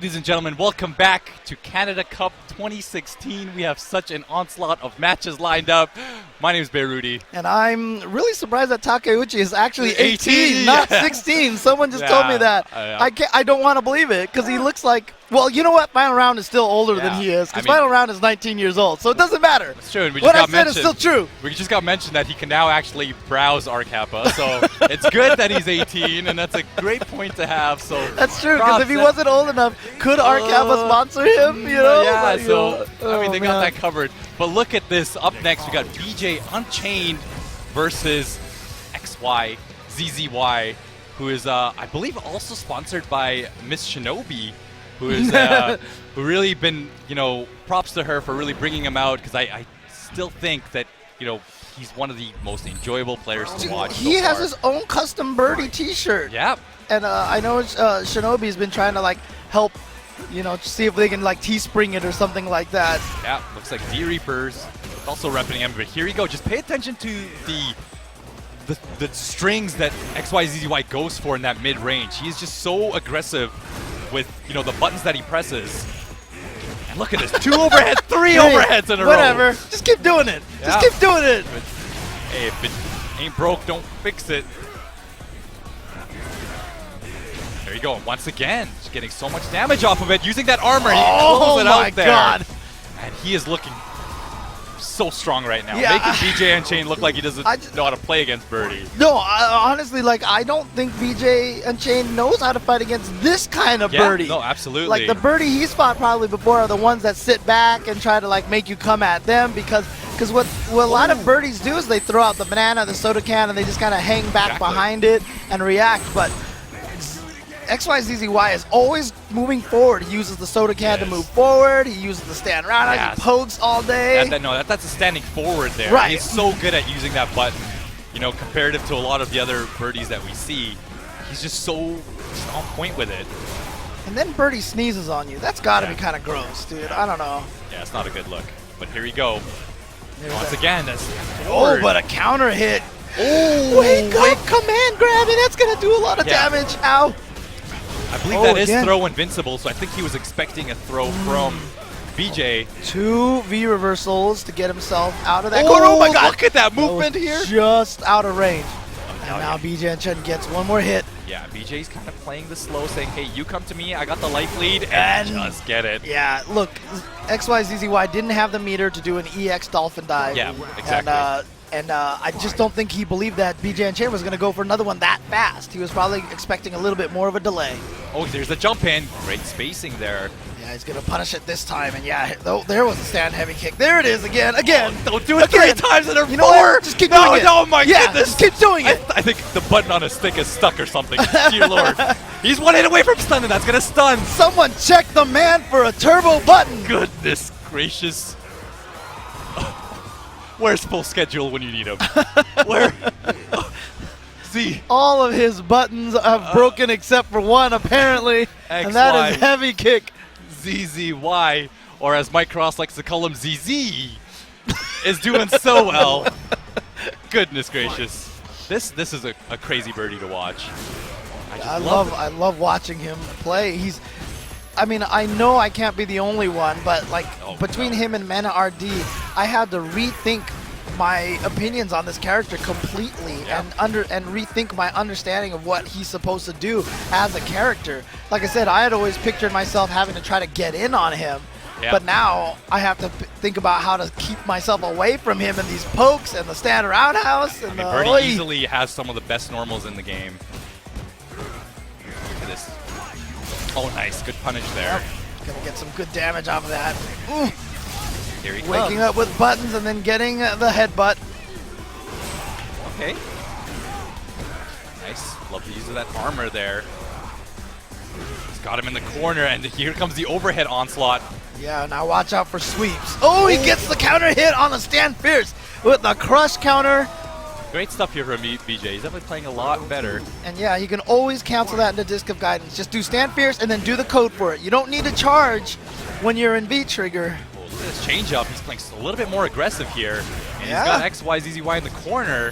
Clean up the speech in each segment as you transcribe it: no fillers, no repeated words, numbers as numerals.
Ladies and gentlemen, welcome back to Canada Cup 2016. We have such an onslaught of matches lined up. My name is Beirudi. And I'm really surprised that Takeuchi is actually 18, not 16. Someone just told me that. I don't want to believe it because he looks like, well, you know what? Final Round is still older than he is because Final Round is 19 years old. So it doesn't matter. It's true. And what I said is still true. We just got mentioned that he can now actually browse our Kappa. So it's good that he's 18, and that's a great point to have. So that's true because if he wasn't old enough, could our Kappa sponsor him? You know? Yeah, like, so I mean, they got that covered. But look at this. Up next, we got BJ Unchained versus XYZZY, who is, I believe, also sponsored by Miss Shinobi, who is who really been, props to her for really bringing him out, because I still think that, he's one of the most enjoyable players to watch. He has his own custom birdie T-shirt. Yeah. And I know Shinobi's been trying to help, see if they can Teespring it or something like that. Yeah, looks like D Reapers also repping him. But here you go. Just pay attention to the strings that XYZZY goes for in that mid-range. He's just so aggressive with, the buttons that he presses. And look at this, 2 overhead, 3 overheads in a row. Whatever, just keep doing it. Yeah. Just keep doing it. But, hey, if it ain't broke, don't fix it. There you go. Once again, just getting so much damage off of it, using that armor. He closes it out there. God. And he is looking so strong right now, making BJ Unchained look like he doesn't know how to play against Birdie. No, honestly, I don't think BJ Unchained knows how to fight against this kind of Birdie. No, absolutely. The Birdie he's fought probably before are the ones that sit back and try to make you come at them, because what a lot of Birdies do is they throw out the banana, the soda can, and they just kind of hang back behind it and react. But XYZZY is always moving forward. He uses the soda can to move forward. He uses the stand around. He pokes all day. That's a standing forward there. Right. He's so good at using that button. Comparative to a lot of the other Birdies that we see, he's just on point with it. And then Birdie sneezes on you. That's got to be kind of gross, dude. I don't know. Yeah, it's not a good look. But here we go. Once again, that's but a counter hit. Oh, wake up, command grab, and that's going to do a lot of damage. Ow. I believe that is throw invincible, so I think he was expecting a throw from BJ. 2 V reversals to get himself out of that corner. Oh my God! Look at that movement here. Just out of range. And now BJ Unchained gets one more hit. Yeah, BJ's kind of playing the slow, saying, "Hey, you come to me. I got the life lead, and just get it." Yeah, look, XYZZY didn't have the meter to do an EX Dolphin Dive. Yeah, exactly. And I just don't think he believed that BJ Unchained was going to go for another one that fast. He was probably expecting a little bit more of a delay. Oh, there's the jump in. Great spacing there. Yeah, he's going to punish it this time. And there was a stand heavy kick. There it is again. Oh, don't do it 3 times in a row. You know what? Just keep doing it. Oh my goodness. Just keep doing it. I think the button on his stick is stuck or something. Dear Lord. He's 1 hit away from stunning. That's going to stun. Someone check the man for a turbo button. Goodness gracious. Where's full schedule when you need him? Where? See. All of his buttons have broken except for one, apparently. And that is heavy kick. ZZY, or as Mike Cross likes to call him, ZZ, is doing so well. Goodness gracious. This is a crazy Birdie to watch. I love watching him play. I know I can't be the only one, but between him and Mana RD, I had to rethink my opinions on this character completely and rethink my understanding of what he's supposed to do as a character. Like I said, I had always pictured myself having to try to get in on him, but now I have to think about how to keep myself away from him and these pokes and the stand roundhouse. And Birdie easily has some of the best normals in the game. Look at this. Oh, nice. Good punish there. Gonna get some good damage off of that. Here he comes. Waking up with buttons and then getting the headbutt. Okay. Nice. Love the use of that armor there. He's got him in the corner, and here comes the overhead onslaught. Yeah, now watch out for sweeps. Oh, he gets the counter hit on the stand fierce with the crush counter. Great stuff here from BJ. He's definitely playing a lot better. And yeah, you can always cancel that into Disc of Guidance. Just do stand fierce and then do the code for it. You don't need to charge when you're in V-trigger. Oh, look at this change up. He's playing a little bit more aggressive here. And he's got XYZZY in the corner.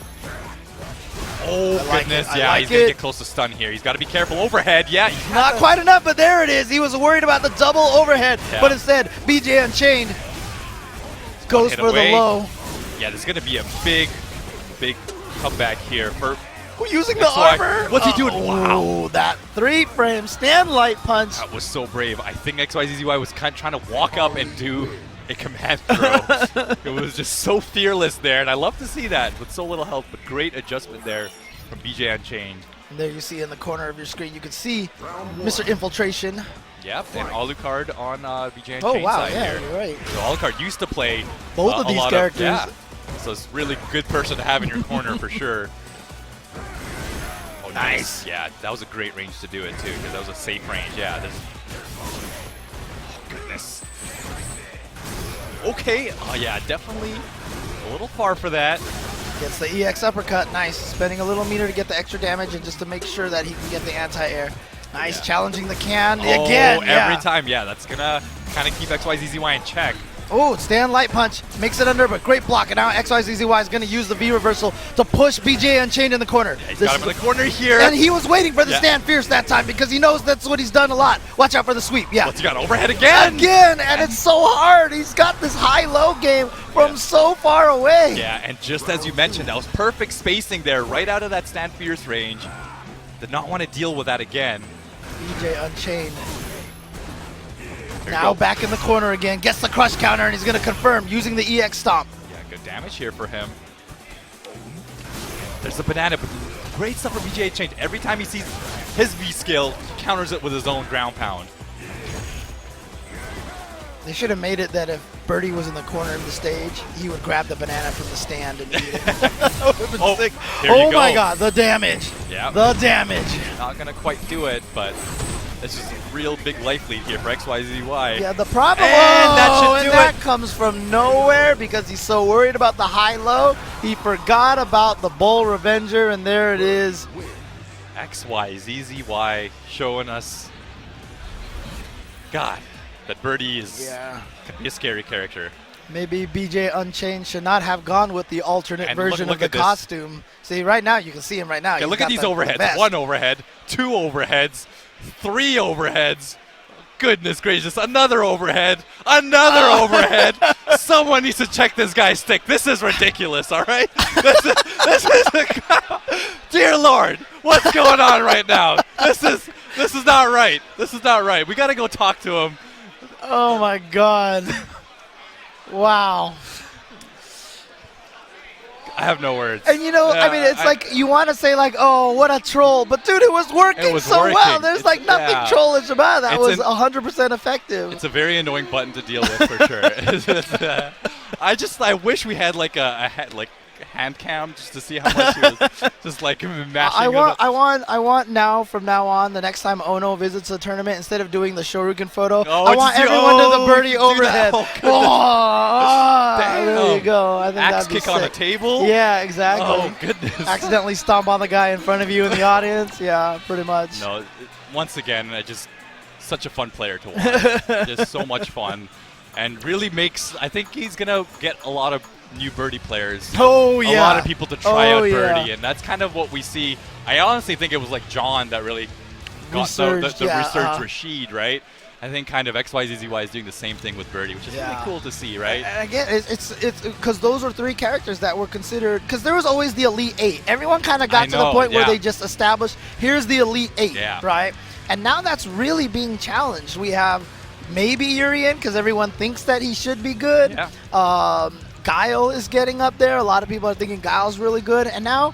Oh, like goodness. it. I Yeah, like he's going to it. get close to stun here. He's got to be careful. Overhead. Yeah. Not quite enough, but there it is. He was worried about the double overhead, but instead, BJ Unchained goes for the low. Yeah, there's going to be a big comeback here for using the armor. What's he doing? Wow. That 3-frame stand light punch. That was so brave. I think XYZZY was kind of trying to walk up and do a command throw. It was just so fearless there, and I love to see that with so little health, but great adjustment there from BJ Unchained. And there you see in the corner of your screen, you can see Mr. Infiltration. Yep, and Alucard on BJ Unchained Oh, wow, side yeah, here. you're right. So Alucard used to play both of these characters. So it's a really good person to have in your corner for sure. Oh, nice. Yeah, that was a great range to do it too, because that was a safe range. Yeah. Oh, goodness. Okay. Oh, yeah, definitely a little far for that. Gets the EX uppercut. Nice. Spending a little meter to get the extra damage and just to make sure that he can get the anti-air. Nice. Challenging the can again. Every time. Yeah, that's going to kind of keep XYZZY in check. Oh, stand light punch. Makes it under, but great block. And now XYZZY is going to use the V reversal to push BJ Unchained in the corner. Yeah, he's got him in the corner here. And he was waiting for the stand fierce that time because he knows that's what he's done a lot. Watch out for the sweep. Yeah. What's he got? Overhead again. Again, and it's so hard. He's got this high-low game from so far away. Yeah, and just as you mentioned, that was perfect spacing there, right out of that stand fierce range. Did not want to deal with that again. BJ Unchained. Now back in the corner again, gets the crush counter, and he's going to confirm using the EX stomp. Yeah, good damage here for him. There's the banana, but great stuff for BJ Unchained. Every time he sees his V skill, he counters it with his own ground pound. They should have made it that if Birdie was in the corner of the stage, he would grab the banana from the stand and eat it. That would have been sick. Oh my god, the damage. Yeah. The damage. Not going to quite do it, but this is a real big life lead here for XYZY. Yeah, the problem that comes from nowhere because he's so worried about the high-low. He forgot about the Bull Revenger, and there it is. XYZZY showing us, God, that Birdie is can be a scary character. Maybe BJ Unchained should not have gone with the alternate version of the costume. See, right now, you can see him right now. Yeah, look at these overheads. One overhead, two overheads, three overheads. Goodness gracious, another overhead, another overhead. Someone needs to check this guy's stick. This is ridiculous, all right? This is dear Lord, what's going on right now? This is not right. This is not right. We got to go talk to him. Oh, my God. Wow. I have no words. And you know, I mean, it's like you want to say like, oh, what a troll, but dude, it was working well. There's like nothing trollish about it. That was 100% effective. It's a very annoying button to deal with for sure. I wish we had like a hand cam just to see how much he was just like mashing. I want now from now on, the next time Ono visits a tournament, instead of doing the Shoryuken photo, I want everyone to the Birdie overhead. There you go. I think axe that'd be kick on a table. Yeah, exactly. Oh goodness. Accidentally stomp on the guy in front of you in the audience. Yeah, pretty much. No, once again, just such a fun player to watch. Just so much fun, and really makes. I think he's gonna get a lot of new Birdie players. Oh yeah. A lot of people to try out Birdie, and that's kind of what we see. I honestly think it was like John that really got the resurged Rashid, right? I think kind of XYZZY is doing the same thing with Birdie, which is really cool to see, right? And again, it's because those are three characters that were considered, because there was always the Elite Eight. Everyone kind of got to the point where they just established, here's the Elite Eight, right? And now that's really being challenged. We have maybe Urien, because everyone thinks that he should be good. Yeah. Guile is getting up there. A lot of people are thinking Guile's really good. And now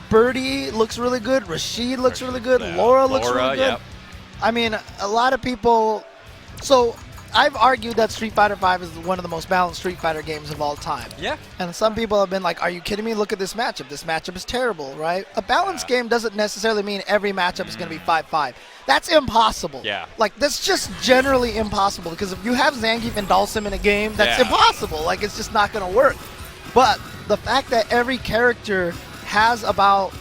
Birdie looks really good. Rashid looks really good. Laura looks really good. I mean, a lot of people. So I've argued that Street Fighter V is one of the most balanced Street Fighter games of all time. Yeah. And some people have been like, are you kidding me? Look at this matchup. This matchup is terrible, right? A balanced game doesn't necessarily mean every matchup is going to be 5-5. That's impossible. Yeah. Like, that's just generally impossible, because if you have Zangief and Dhalsim in a game, that's impossible. Like, it's just not going to work. But the fact that every character has about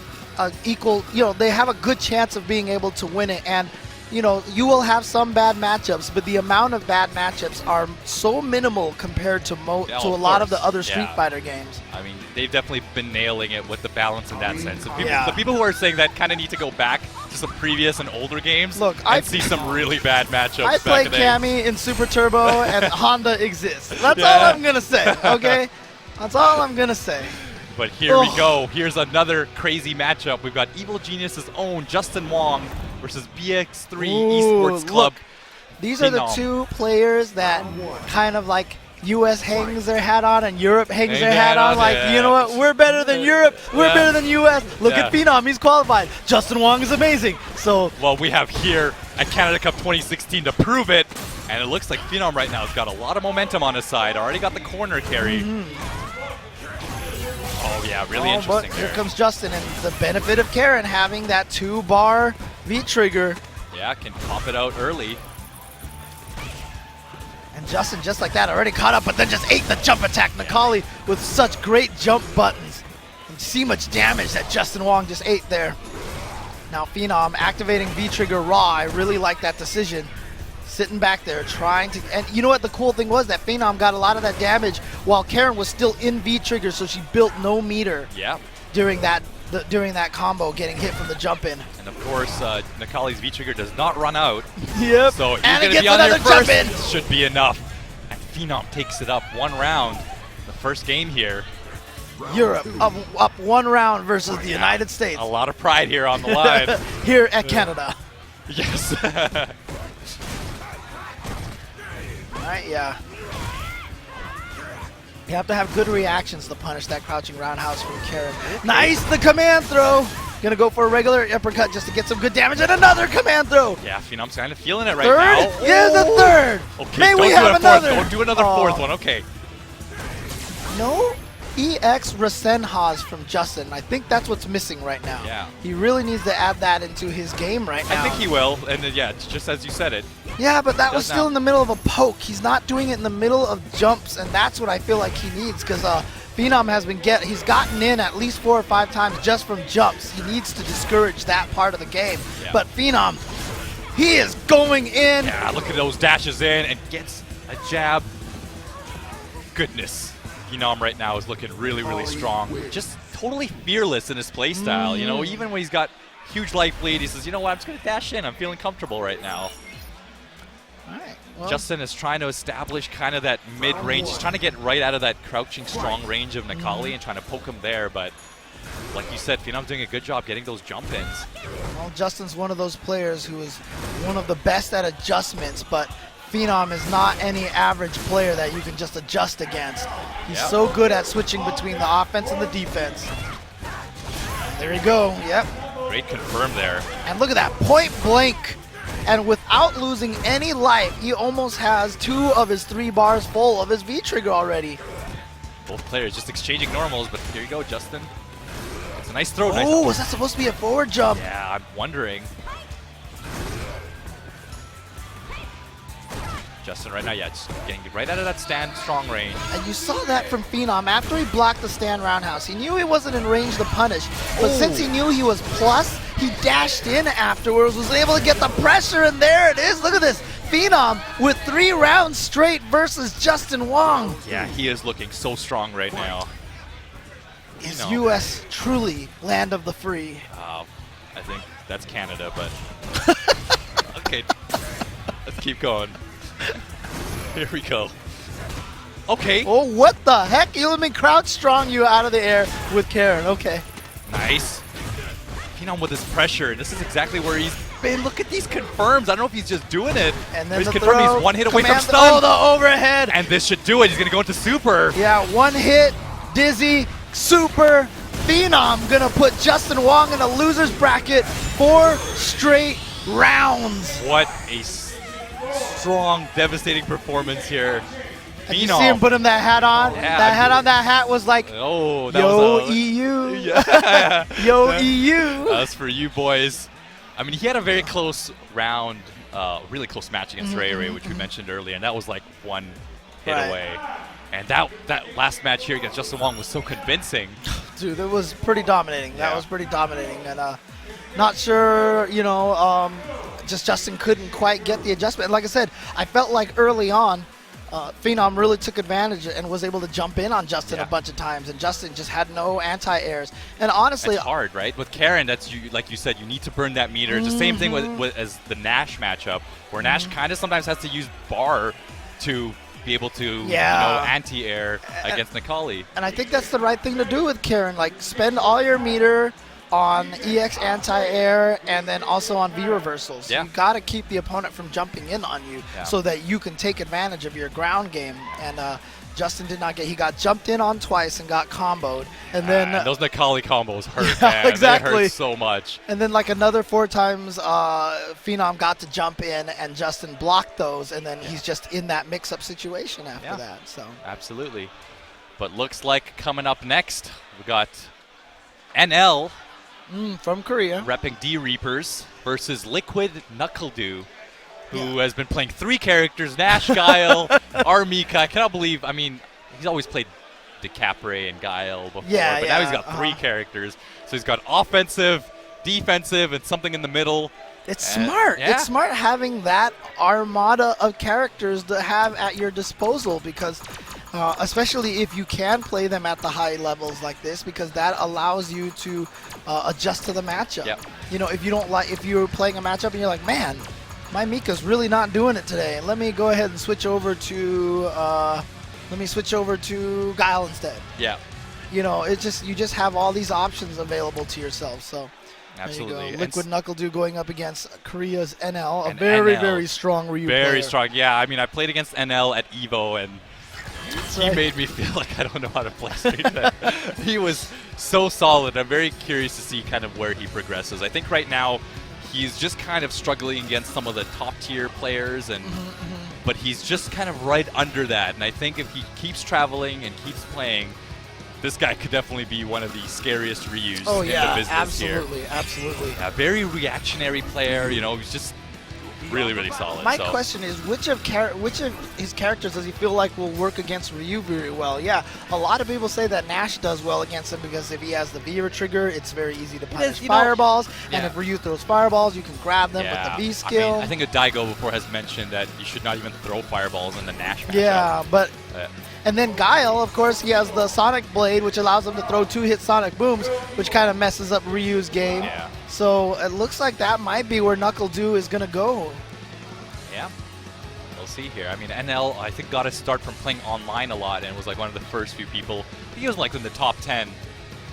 equal, they have a good chance of being able to win it. And you know, you will have some bad matchups, but the amount of bad matchups are so minimal compared to a lot of the other Street Fighter games. I mean, they've definitely been nailing it with the balance in that sense. And Yeah. the people who are saying that kind of need to go back to some previous and older games and see some really bad matchups. I played Cammy in Super Turbo, and Honda exists. That's all I'm going to say, okay? That's all I'm going to say. But here we go. Here's another crazy matchup. We've got Evil Genius's own Justin Wong versus BX3 Esports Club. Look, these are the two players that kind of like U.S. hangs their hat on and Europe hangs their hat on. Like, you know what? We're better than Europe. We're better than U.S. Look at Phenom. He's qualified. Justin Wong is amazing. So, well, we have here at Canada Cup 2016 to prove it. And it looks like Phenom right now has got a lot of momentum on his side. Already got the corner carry. Oh, yeah, really interesting but here comes Justin, and the benefit of Karen having that 2-bar V-trigger. Yeah, can pop it out early. And Justin, just like that, already caught up, but then just ate the jump attack. Necalli with such great jump buttons. And see much damage that Justin Wong just ate there. Now Phenom activating V-trigger raw. I really like that decision. Sitting back there trying to, and you know what the cool thing was, that Phenom got a lot of that damage while Karen was still in V-trigger, so she built no meter during that combo, getting hit from the jump in. And of course, Necalli's V-trigger does not run out. Yep. So he's and going it to be gets on another there first. jump in. Should be enough. And Phenom takes it up 1 round. The first game here. Europe up 1 round versus the United States. A lot of pride here on the line. Here at Canada. Yes. Right, yeah. You have to have good reactions to punish that crouching roundhouse from Karen. Nice, the command throw. Gonna go for a regular uppercut just to get some good damage, and another command throw. Yeah, Phenom's kind of feeling it right now. Third? Yeah, the third. Okay, May we have another? Don't do another fourth one, okay. No EX Rasenhas from Justin. I think that's what's missing right now. Yeah. He really needs to add that into his game right now. I think he will, and yeah, it's just as you said it. Yeah, but that was still in the middle of a poke. He's not doing it in the middle of jumps, and that's what I feel like he needs, because Phenom has been he's gotten in at least 4 or 5 times just from jumps. He needs to discourage that part of the game. Yeah. But Phenom, he is going in. Yeah, look at those dashes in and gets a jab. Goodness. Phenom right now is looking really, really strong. Just totally fearless in his playstyle. You know, even when he's got huge life lead, he says, you know what, I'm just going to dash in. I'm feeling comfortable right now. All right. Well, Justin is trying to establish kind of that mid-range. He's trying to get right out of that crouching strong range of Necalli and trying to poke him there. But like you said, Phenom's doing a good job getting those jump-ins. Well, Justin's one of those players who is one of the best at adjustments, but Phenom is not any average player that you can just adjust against. He's so good at switching between the offense and the defense. There you go. Yep. Great confirm there. And look at that, point blank. And without losing any life, he almost has 2 of his 3 bars full of his V-trigger already. Both players just exchanging normals, but here you go, Justin. It's a nice throw. Oh, was that supposed to be a forward jump? Yeah, I'm wondering. Justin right now, yeah, just getting right out of that stand strong range. And you saw that from Phenom. After he blocked the stand roundhouse, he knew he wasn't in range to punish. But since he knew he was plus, he dashed in afterwards, was able to get the pressure, and there it is. Look at this. Phenom with 3 rounds straight versus Justin Wong. Yeah, he is looking so strong right now. Is U.S. truly land of the free? I think that's Canada, but okay, let's keep going. Here we go. Okay. Oh, what the heck? You let me crouch strong you out of the air with Karen. Okay. Nice. Phenom with his pressure. This is exactly where he's been. Look at these confirms. I don't know if he's just doing it. And then he's the confirmed throw, he's 1 hit away from command, stun. oh, the overhead. And this should do it. He's going to go into super. Yeah, 1 hit, dizzy, super. Phenom gonna put Justin Wong in a loser's bracket 4 straight rounds. What a strong, devastating performance here. And you see him put him that hat on? Yeah, that hat was like, oh, that yo, was EU. Yeah. Yo, EU. That's for you boys. I mean, he had a very close round, really close match against Ray Ray, which we mentioned earlier, and that was like 1 hit away. And that last match here against Justin Wong was so convincing. Dude, it was pretty dominating. That was pretty dominating. And not sure, just Justin couldn't quite get the adjustment. And like I said, I felt like early on, Phenom really took advantage and was able to jump in on Justin a bunch of times, and Justin just had no anti-airs. And honestly, it's hard, right? With Karen, that's like you said, you need to burn that meter. It's the same thing as the Nash matchup, where Nash kind of sometimes has to use bar to be able to anti-air against Necalli. And I think that's the right thing to do with Karen. Like, spend all your meter on EX anti-air and then also on V reversals. You got to keep the opponent from jumping in on you so that you can take advantage of your ground game. And Justin did not get. He got jumped in on twice and got comboed. And then those Necalli combos hurt. Man. Exactly. They hurt so much. And then like another 4 times, Phenom got to jump in and Justin blocked those. And then he's just in that mix-up situation after that. So absolutely. But looks like coming up next, we got NL. From Korea. Repping D-Reapers versus Liquid Knuckledew, who has been playing 3 characters, Nash, Guile, Armika. I cannot believe, I mean, he's always played DeCapre and Guile before, but now he's got 3 characters. So he's got offensive, defensive, and something in the middle. It's smart. It's smart having that armada of characters to have at your disposal, because especially if you can play them at the high levels like this, because that allows you to adjust to the matchup. You know, if you're playing a matchup and you're like, man, my Mika's really not doing it today, let me go ahead and switch over to Guile instead. You know, you just have all these options available to yourself. So absolutely. there you go. Liquid Knuckledew going up against Korea's NL, a very strong Ryu player. Very strong. Yeah, I mean, I played against NL at EVO, and he made me feel like I don't know how to play Street Fighter. He was so solid. I'm very curious to see kind of where he progresses. I think right now he's just kind of struggling against some of the top-tier players, and but he's just kind of right under that. And I think if he keeps traveling and keeps playing, this guy could definitely be one of the scariest Ryus in the business here. Absolutely. Yeah, very reactionary player. You know, he's just really solid. My question is, which of his characters does he feel like will work against Ryu very well? Yeah, a lot of people say that Nash does well against him because if he has the V trigger, it's very easy to punish fireballs. And if Ryu throws fireballs, you can grab them with the V skill. I mean, I think Daigo before has mentioned that you should not even throw fireballs in the Nash matchup. Yeah, but and then Guile, of course, he has the Sonic Blade, which allows him to throw 2-hit Sonic Booms, which kind of messes up Ryu's game. So it looks like that might be where Knuckledew is going to go. Yeah, we'll see here. I mean, NL, I think, got his start from playing online a lot and was like one of the first few people. He was like in the top 10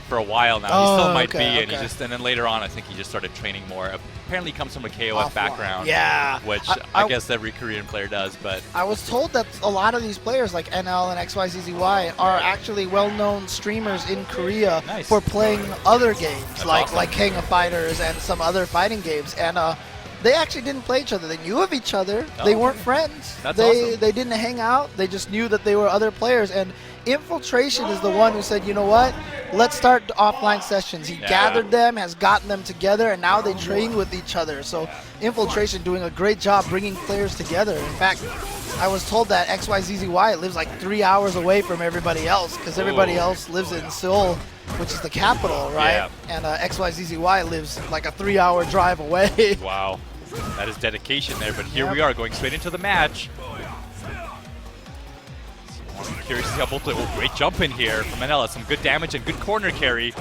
for a while now. He still might be, and then later on, I think he just started training more. Apparently comes from a KOF background, which I guess every Korean player does. But I was told that a lot of these players like NL and XYZZY are actually well-known streamers in Korea for playing other games like King of Fighters and some other fighting games, and they actually didn't play each other. They knew of each other. They weren't friends. They didn't hang out. They just knew that they were other players. And Infiltration is the one who said, you know what, let's start offline sessions. He gathered them, has gotten them together, and now they train with each other. So Infiltration doing a great job bringing players together. In fact, I was told that XYZZY lives like 3 hours away from everybody else because everybody else lives in Seoul, which is the capital, right? And XYZZY lives like a 3-hour drive away. Wow. That is dedication there, but here we are going straight into the match. I'm curious to see how both play. Oh, great jump in here from Manella. Some good damage and good corner carry.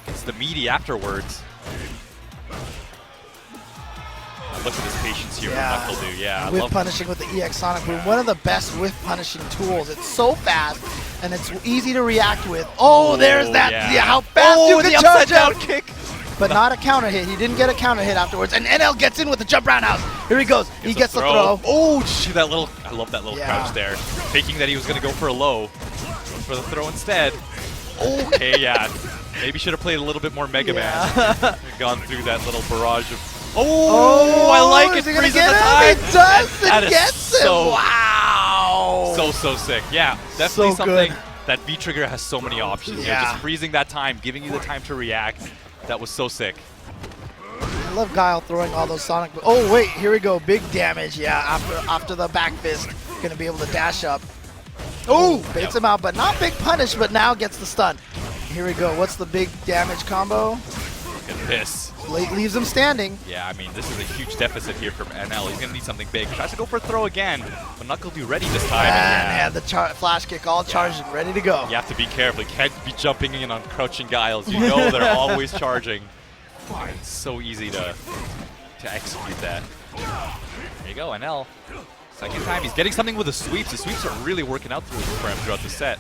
It's the meaty afterwards. Look at his patience here with Knuckledew. Whiff punishing with the EX Sonic Boom. One of the best whiff punishing tools. It's so fast and it's easy to react with. Oh, there's that. How fast you can charge out. Kick. But not a counter hit. He didn't get a counter hit afterwards. And NL gets in with the jump roundhouse. Here he goes. He gets the throw. Oh, that little. I love that little crouch there. Thinking that he was going to go for a low. For the throw instead. Okay, maybe should have played a little bit more Mega Man. Gone through that little barrage of. Oh, I like it. Freezing the time. It does. It gets him. Wow. So sick. Yeah, definitely something. That V trigger has so many options. Just freezing that time, giving you the time to react. That was so sick. I love Guile throwing all those Sonic. Oh wait, here we go. Big damage. After the back fist, gonna be able to dash up. Oh, baits him out, but not big punish. But now gets the stun. Here we go. What's the big damage combo? Look at this. Leaves him standing. Yeah, I mean, this is a huge deficit here from NL. He's going to need something big. Tries to go for a throw again, but NuckleDu ready this time. And the flash kick all charged and ready to go. You have to be careful. You can't be jumping in on crouching guiles. You know they're always charging. It's so easy to execute that. There you go, NL. Second time, he's getting something with the sweeps. The sweeps are really working out for him throughout the set.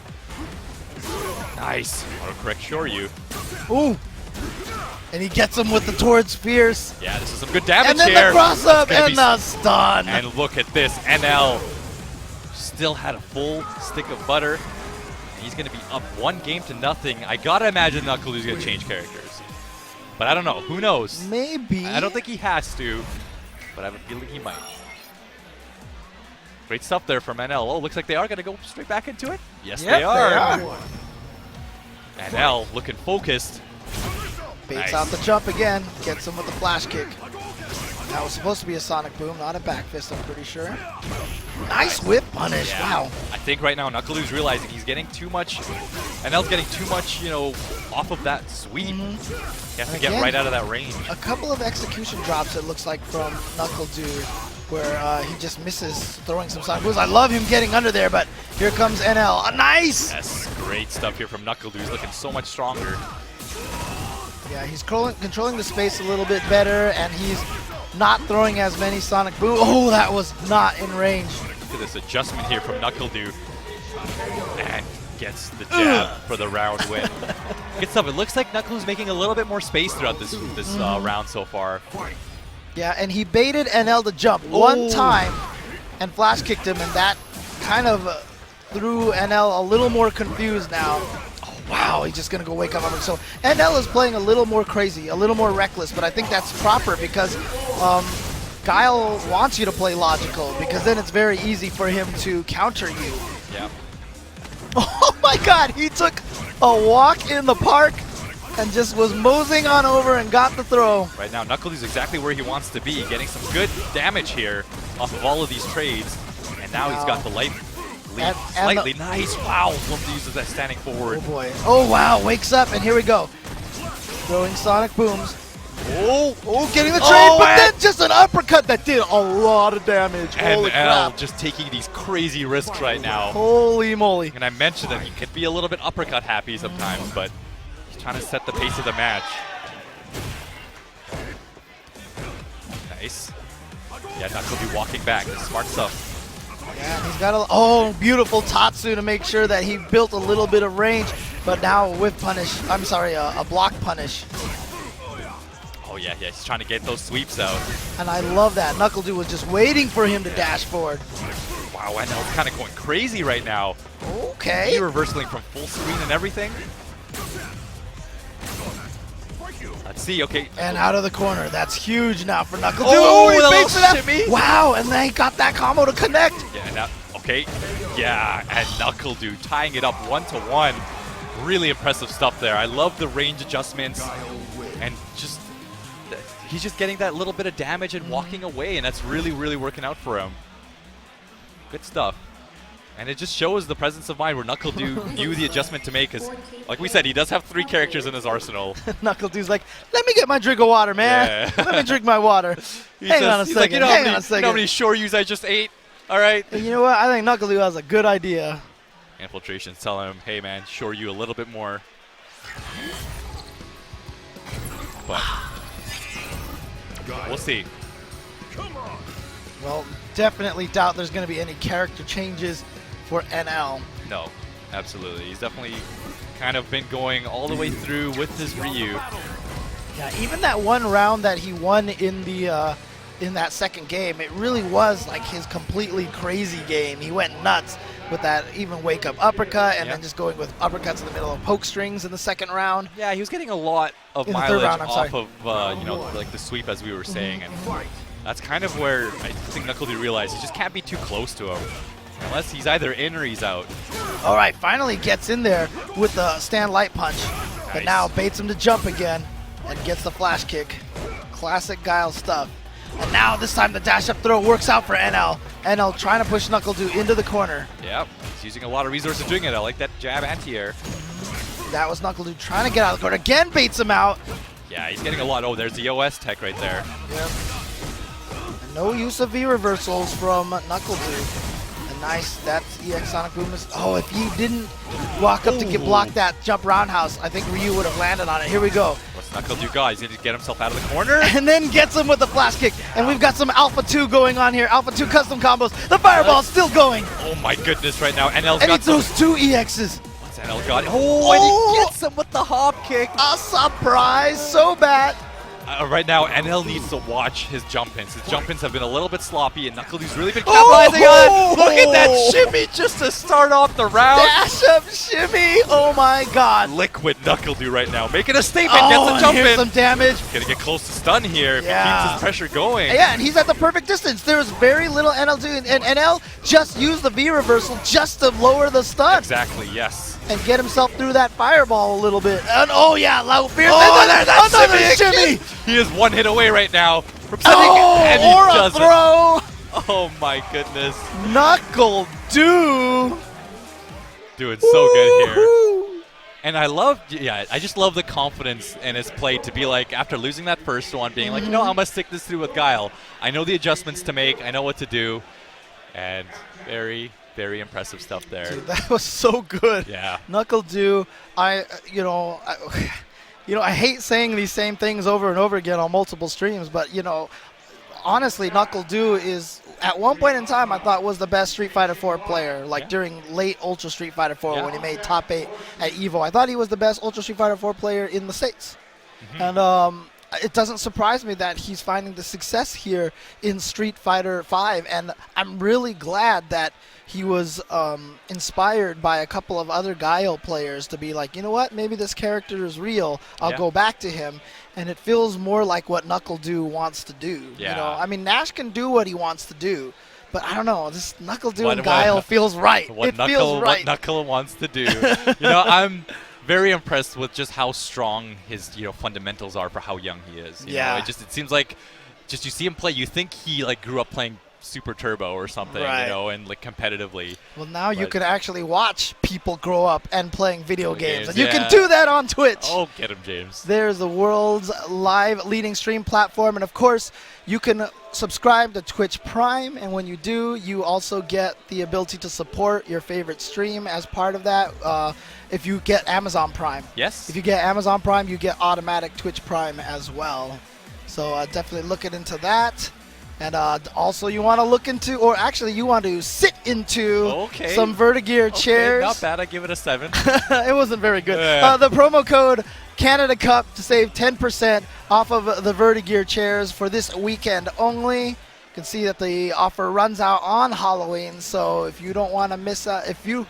Nice. Autocorrect Shoryu. Ooh. And he gets him with the Torrid Spears. Yeah, this is some good damage here. And then here. the cross up and the stun. And look at this. NL still had a full stick of butter. He's going to be up 1-0. I got to imagine NuckleDu's going to change characters. But I don't know. Who knows? Maybe. I don't think he has to, but I have a feeling he might. Great stuff there from NL. Oh, looks like they are going to go straight back into it. Yes, yep, they are. NL looking focused. Baits out the jump again. Gets him with the flash kick. That was supposed to be a Sonic Boom, not a back fist, I'm pretty sure. Nice whip punish. Yeah. Wow. I think right now NuckleDu's realizing he's getting too much. NL's getting too much, you know, off of that sweep. He has to get right out of that range. A couple of execution drops, it looks like, from NuckleDu, where he just misses throwing some Sonic Booms. I love him getting under there, but here comes NL. Nice! Yes, great stuff here from NuckleDu. He's looking so much stronger. Yeah, he's controlling the space a little bit better, and he's not throwing as many Sonic Boom. Oh, that was not in range. Look at this adjustment here from NuckleDu. And gets the jab for the round win. Good stuff. It looks like NuckleDu's making a little bit more space throughout this round so far. Yeah, and he baited NL to jump one time and flash kicked him, and that kind of threw NL a little more confused now. Oh, wow, he's just going to go wake up. So NL is playing a little more crazy, a little more reckless, but I think that's proper because Guile wants you to play logical because then it's very easy for him to counter you. Yeah. Oh my god, he took a walk in the park and just was moseying on over and got the throw. Right now, NuckleDu's exactly where he wants to be, getting some good damage here off of all of these trades. And now he's got the life lead slightly. Nice. Wow. Love to use that standing forward. Oh boy. Oh wow. Wakes up and here we go. Throwing Sonic Booms. Oh, getting the trade, but then just an uppercut that did a lot of damage. Holy crap. Just taking these crazy risks right now. Holy moly. And I mentioned that he could be a little bit uppercut happy sometimes, but he's trying to set the pace of the match. Nice. Yeah, NuckleDu walking back. Smart stuff. Yeah, he's got a beautiful Tatsu to make sure that he built a little bit of range, but now a whip punish. I'm sorry, a block punish. Oh yeah, he's trying to get those sweeps out. And I love that. NuckleDu was just waiting for him to dash forward. Wow, NL's kind of going crazy right now. Okay. He reversing from full screen and everything. Let's see, okay. And out of the corner. That's huge now for NuckleDu. Oh, he baits it shimmy. Wow, and then he got that combo to connect. Yeah, now, okay. Yeah, and NuckleDu tying it up 1-1. Really impressive stuff there. I love the range adjustments and just he's just getting that little bit of damage and walking away, and that's really, really working out for him. Good stuff. And it just shows the presence of mind where NuckleDu knew the adjustment to make, because, like we said, he does have 3 characters in his arsenal. NuckleDu's like, let me get my drink of water, man. Yeah. Let me drink my water. Hang on a second. Like, you know how many Shoryus I just ate? All right. And you know what? I think NuckleDu has a good idea. Infiltration's telling him, hey, man, Shoryu a little bit more. But we'll see. Well, definitely doubt there's going to be any character changes for NL. No, absolutely. He's definitely kind of been going all the way through with his Ryu. Yeah, even that one round that he won in the in that second game, it really was like his completely crazy game. He went nuts with that even wake up uppercut and then just going with uppercuts in the middle of poke strings in the second round. Yeah, he was getting a lot of mileage off of you know, like the sweep, as we were saying, and that's kind of where I think NuckleDu realized he just can't be too close to him unless he's either in or he's out. All right, finally gets in there with the stand light punch, but now baits him to jump again and gets the flash kick. Classic Guile stuff. And now this time the dash up throw works out for NL. NL trying to push NuckleDu into the corner. Yep, he's using a lot of resources doing it. I like that jab anti-air. That was NuckleDu trying to get out of the corner. Again baits him out. Yeah, he's getting a lot. Oh, there's the OS tech right there. Yep. And no use of V reversals from Knuckle Dude. Nice, that's EX Sonic Boom. Oh, if he didn't walk up to get block that jump roundhouse, I think Ryu would have landed on it. Here we go. What's Knuckle do, guys? He's going to get himself out of the corner. And then gets him with the flash kick. And we've got some Alpha 2 going on here. Alpha 2 custom combos. The fireball's still going. Oh my goodness, right now. NL's and got he throws 2 EXs. What's NL got? Oh, and he gets him with the hop kick. A surprise, so bad. Right now, NL needs to watch his jump ins. His jump ins have been a little bit sloppy, and Knuckledu's really been capitalizing on it. Look at that shimmy just to start off the round. Dash up shimmy. Oh my god. Liquid Knuckledu right now, making a statement. Gets a jump here's in. some damage. Gonna get close to stun here if he keeps his pressure going. Yeah, and he's at the perfect distance. There was very little NL doing, and NL just used the V reversal just to lower the stun. Exactly, yes. And get himself through that fireball a little bit. And oh yeah, loud fear. Oh, there's that another shimmy. He is one hit away right now from sending and he or a doesn't. throw. Oh my goodness. Knuckle do. Doing so good here. And I love, I just love the confidence in his play to be like, after losing that first one, being like, you know, I'm going to stick this through with guile. I know the adjustments to make. I know what to do. And very, very impressive stuff there. Dude, that was so good. Yeah. Knuckle do. I hate saying these same things over and over again on multiple streams, but honestly, Knuckle do is at one point in time I thought was the best Street Fighter 4 player. Like during late Ultra Street Fighter 4 when he made top 8 at Evo, I thought he was the best Ultra Street Fighter 4 player in the States. And it doesn't surprise me that he's finding the success here in Street Fighter 5, and I'm really glad that he was inspired by a couple of other Guile players to be like, you know what, maybe this character is real. I'll go back to him. And it feels more like what Knuckle do wants to do. Yeah. I mean, Nash can do what he wants to do, but I don't know. This Knuckle do and Guile feels right. It feels right. What Knuckle wants to do. I'm very impressed with just how strong his fundamentals are for how young he is. It seems like you see him play, you think he grew up playing Super Turbo or something, and competitively. Well, now you can actually watch people grow up and playing video games. And you can do that on Twitch. Oh, get him, James. There's the world's live leading stream platform. And of course, you can subscribe to Twitch Prime. And when you do, you also get the ability to support your favorite stream as part of that. If you get Amazon Prime. Yes. If you get Amazon Prime, you get automatic Twitch Prime as well. So definitely look into that. And also you want to look into, or actually you want to sit into some Vertigear chairs. Not bad, I give it a 7. It wasn't very good. The promo code Canada Cup to save 10% off of the Vertigear chairs for this weekend only. You can see that the offer runs out on Halloween, so if you don't want to miss out, if you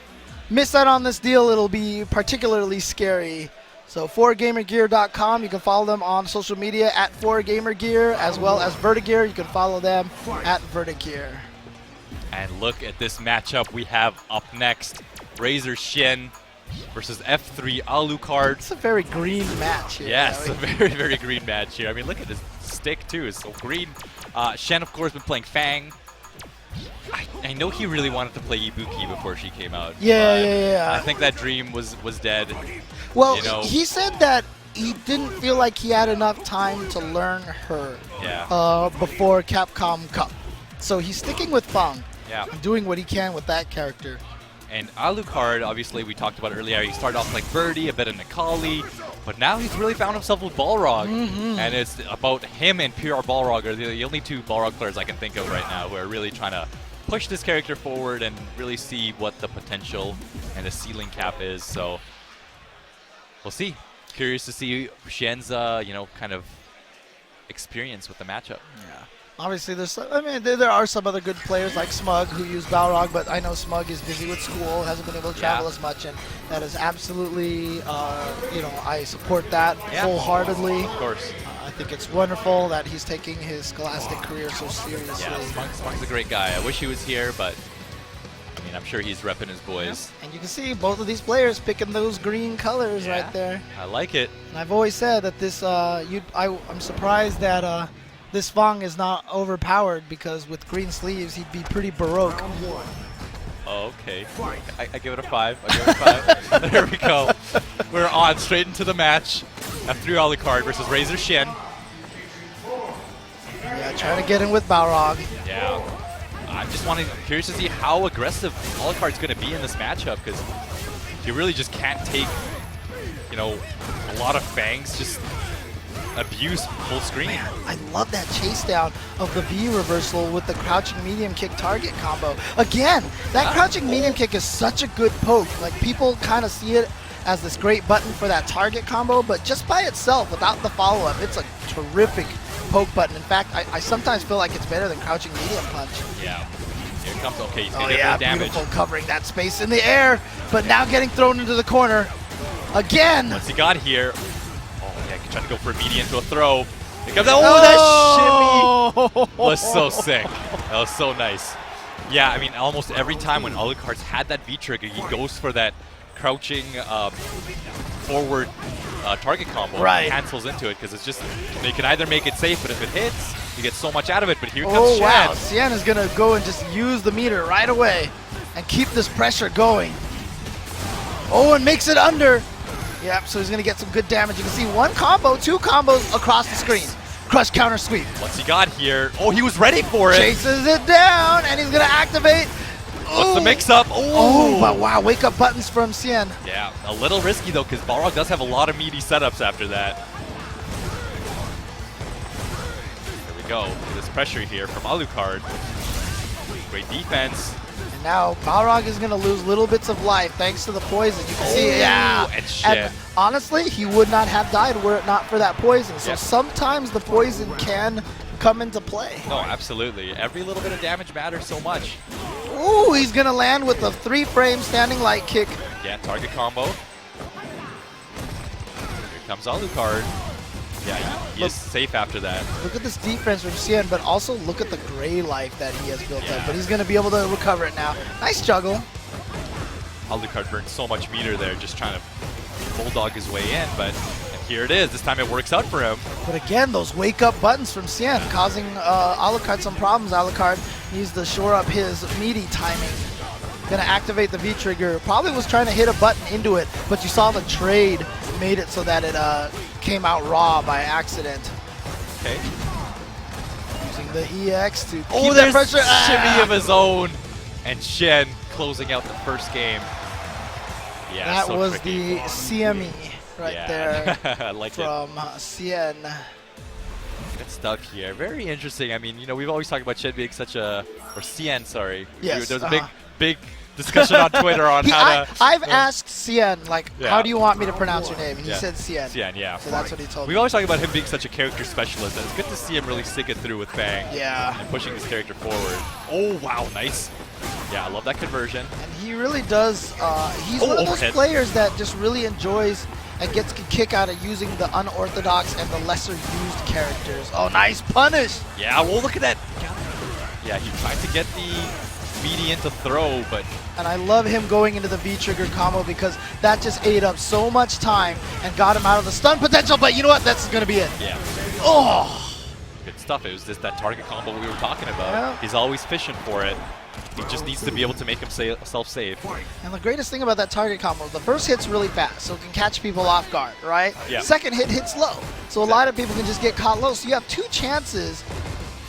miss out on this deal, it'll be particularly scary. So 4gamergear.com, you can follow them on social media at 4gamergear, as well as Vertigear. You can follow them at Vertigear. And look at this matchup we have up next. Razor Shen versus F3 Alucard. It's a very green match here. Yes, a very, very green match here. I mean, look at his stick, too. It's so green. Shen, of course, been playing Fang. I know he really wanted to play Ibuki before she came out. Yeah. I think that dream was dead. Well, he said that he didn't feel like he had enough time to learn her before Capcom Cup. So he's sticking with Fang and doing what he can with that character. And Alucard, obviously, we talked about earlier, he started off like Birdie, a bit of Nikali, but now he's really found himself with Balrog. And it's about him and PR Balrog are the only two Balrog players I can think of right now who are really trying to push this character forward and really see what the potential and the ceiling cap is. So we'll see. Curious to see Shen's, kind of experience with the matchup. Yeah. Obviously, there are some other good players like Smug who use Balrog, but I know Smug is busy with school, hasn't been able to travel as much, and that is absolutely, I support that wholeheartedly. Of course. I think it's wonderful that he's taking his scholastic career so seriously. Yeah, Smug's a great guy. I wish he was here, but I mean, I'm sure he's repping his boys. And you can see both of these players picking those green colors right there. I like it. And I've always said that this, I'm surprised that this Fang is not overpowered, because with green sleeves, he'd be pretty baroque. Oh, okay. I give it a 5. I give it a 5. There we go. We're on straight into the match. F3 Alucard versus Razor Shin. Yeah, trying to get in with Balrog. Yeah. I'm curious to see how aggressive Alucard's going to be in this matchup, because he really just can't take, you know, a lot of Fang's just abuse full screen. Man, I love that chase down of the V reversal with the crouching medium kick target combo. Again, that crouching medium kick is such a good poke. Like, people kind of see it as this great button for that target combo, but just by itself, without the follow-up, it's a terrific poke button. In fact, I sometimes feel like it's better than crouching medium punch. Yeah. Here comes, okay, he's Oh going to yeah, get damage. beautiful covering that space in the air, but now getting thrown into the corner. Again! What's he got here? Oh yeah, trying to go for a median into a throw. Here comes that shimmy! Was so sick. That was so nice. Yeah, I mean, almost every time when Alucard's had that V-trigger, he goes for that crouching forward target combo. Right. Cancels into it, because it's just, they can either make it safe, but if it hits, you get so much out of it. But here comes Oh Shen. wow, Cien is going to go and just use the meter right away and keep this pressure going. Oh, and makes it under. Yep, so he's going to get some good damage. You can see one combo, two combos across the screen. Crush counter sweep. What's he got here? Oh, he was ready for it. Chases it down, and he's going to activate. What's the mix-up? Oh, but wow, wake-up buttons from Cien. Yeah, a little risky, though, because Balrog does have a lot of meaty setups after that. There we go. This pressure here from Alucard. Great defense. And now Balrog is going to lose little bits of life thanks to the poison. You can see, yeah. And Shen. And honestly, he would not have died were it not for that poison. So Yeah. sometimes the poison can come into play. No, absolutely. Every little bit of damage matters so much. Ooh, he's going to land with a 3-frame standing light kick. Yeah, target combo. Here comes Alucard. Yeah, he is safe after that. Look at this defense from Cien, but also look at the gray life that he has built Yeah. up. But he's going to be able to recover it now. Nice juggle. Alucard burned so much meter there, just trying to bulldog his way in, but here it is. This time it works out for him. But again, those wake-up buttons from Cien causing Alucard some problems. Alucard needs to shore up his meaty timing. Gonna activate the V-trigger. Probably was trying to hit a button into it, but you saw the trade made it so that it came out raw by accident. Okay. Using the EX to keep Oh, that there's pressure. shimmy of his own. And Shen closing out the first game. Yeah, That so was tricky. the CME right there I like it. from Cien. Good stuff here. Very interesting. I mean, you know, we've always talked about Shen being such a, or Cien, sorry. Yes, There was a big discussion on Twitter on how to. I've asked Cien, like, Yeah. how do you want me to pronounce your name? And Yeah. he said Cien. Cien, yeah. So that's what he told We've me. always talked about him being such a character specialist, and it's good to see him really stick it through with Fang. Yeah. And pushing his character forward. Oh, wow, nice. Yeah, I love that conversion. And he really does, he's Oh, one of those overhead. players that just really enjoys and gets a kick out of using the unorthodox and the lesser used characters. Oh, nice punish! Yeah, well, look at that. Yeah, he tried to get the meaty into throw, but And I love him going into the V-trigger combo because that just ate up so much time and got him out of the stun potential, but you know what? That's going to be it. yeah. Oh! Good stuff. It was just that target combo we were talking about. Yeah. He's always fishing for it. He just needs to be able to make himself safe. And the greatest thing about that target combo, the first hit's really fast, so it can catch people off guard, right? Yeah. Second hit hits low, so a lot of people can just get caught low. So you have two chances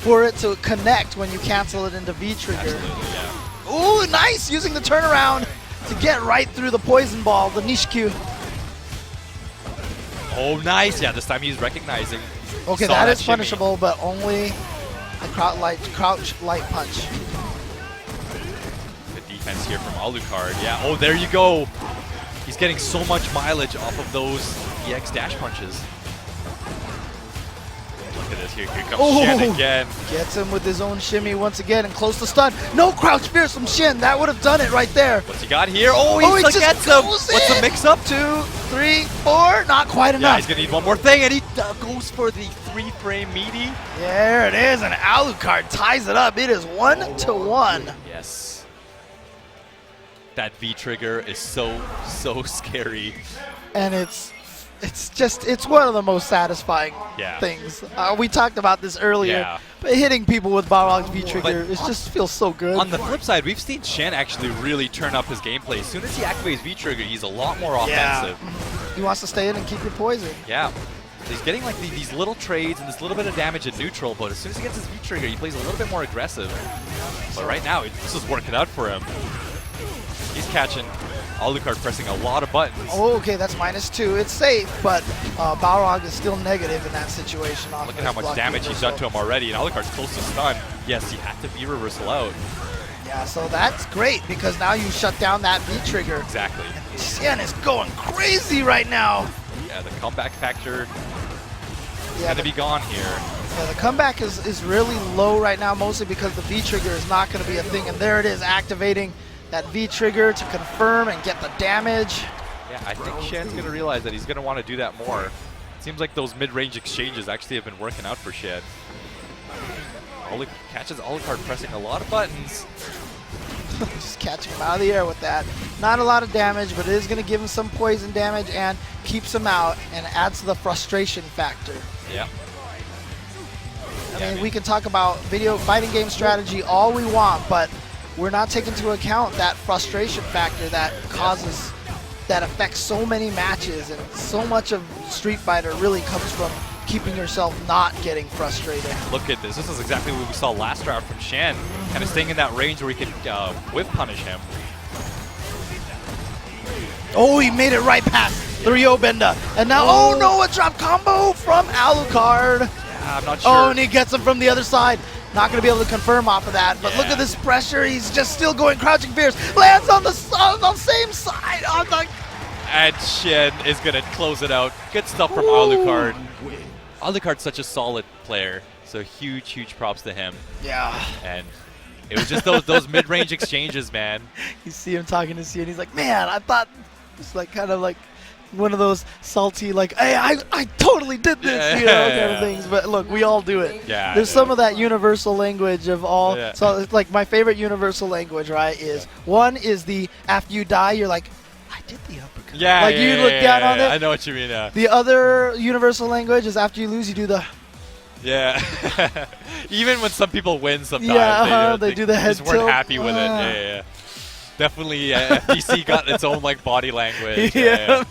for it to connect when you cancel it into V-trigger. Absolutely, yeah. Ooh, nice! Using the turnaround to get right through the poison ball, the niche Q. Oh, nice. Yeah, this time he's recognizing. Okay, Saw that is shimmy. punishable, but only a crouch light punch. Good defense here from Alucard. Yeah, oh, there you go. He's getting so much mileage off of those EX dash punches. Look at this. Here comes Shen again. Gets him with his own shimmy once again and close to stun. No crouch fears from Shin. That would have done it right there. What's he got here? Oh, he just still gets him. goes What's the in. mix-up? 2, 3, 4. Not quite Yeah, enough. he's going to need one more thing, and he goes for the 3-frame meaty. There it is, and Alucard ties it up. It is 1-1. Yes. That V-trigger is so scary. And it's one of the most satisfying Yeah. things. We talked about this earlier, Yeah. but But hitting people with Balrog's V-Trigger, it just feels so good. On the flip side, we've seen Shen actually really turn up his gameplay. As soon as he activates V-Trigger, he's a lot more offensive. He wants to stay in and keep your poison. Yeah. He's getting like these little trades and this little bit of damage at neutral, but as soon as he gets his V-Trigger, he plays a little bit more aggressive. But right now, this is working out for him. He's catching Alucard pressing a lot of buttons. Oh, okay, that's -2. It's safe, but Balrog is still negative in that situation. Look at how much damage he's done to him already, and Alucard's close to stun. Yes, he had to V-reversal out. Yeah, so that's great because now you shut down that V-Trigger. Exactly. And Xian is going crazy right now. Yeah, the comeback factor is going to be gone here. Yeah, the comeback is really low right now, mostly because the V-Trigger is not going to be a thing. And there it is, activating that V-Trigger to confirm and get the damage. Yeah, I think Shen's going to realize that he's going to want to do that more. Seems like those mid-range exchanges actually have been working out for Shen. Catches Alucard pressing a lot of buttons. Just catching him out of the air with that. Not a lot of damage, but it is going to give him some poison damage and keeps him out and adds to the frustration factor. Yeah. I mean, we can talk about video fighting game strategy all we want, but we're not taking into account that frustration factor that causes, that affects so many matches, and so much of Street Fighter really comes from keeping yourself not getting frustrated. Look at this. This is exactly what we saw last round from Shen. Kind of staying in that range where he could whip punish him. Oh, he made it right past 3-0 Benda. And now, oh no, a drop combo from Alucard. Yeah, I'm not sure. Oh, and he gets him from the other side. Not going to be able to confirm off of that. But look at this pressure. He's just still going crouching fierce. Lands on the same side. On the And Shen is going to close it out. Good stuff from Alucard. Alucard's such a solid player, so huge props to him. Yeah. And it was just those mid-range exchanges, man. You see him talking to Sia, and he's like, man, I thought it's like kind of like one of those salty, like, hey, I totally did this, you know, kind of things. But look, we all do it. Yeah. There's some of that universal language of all. Yeah. So it's like my favorite universal language, right, is one is the after you die, you're like, I did the uppercut. Yeah, like you look down on it. I know what you mean. Yeah. The other universal language is after you lose, you do the. Yeah. Even when some people win, sometimes they do the head just tilt. weren't happy with it. Yeah. Definitely, FDC got its own like body language. Yeah.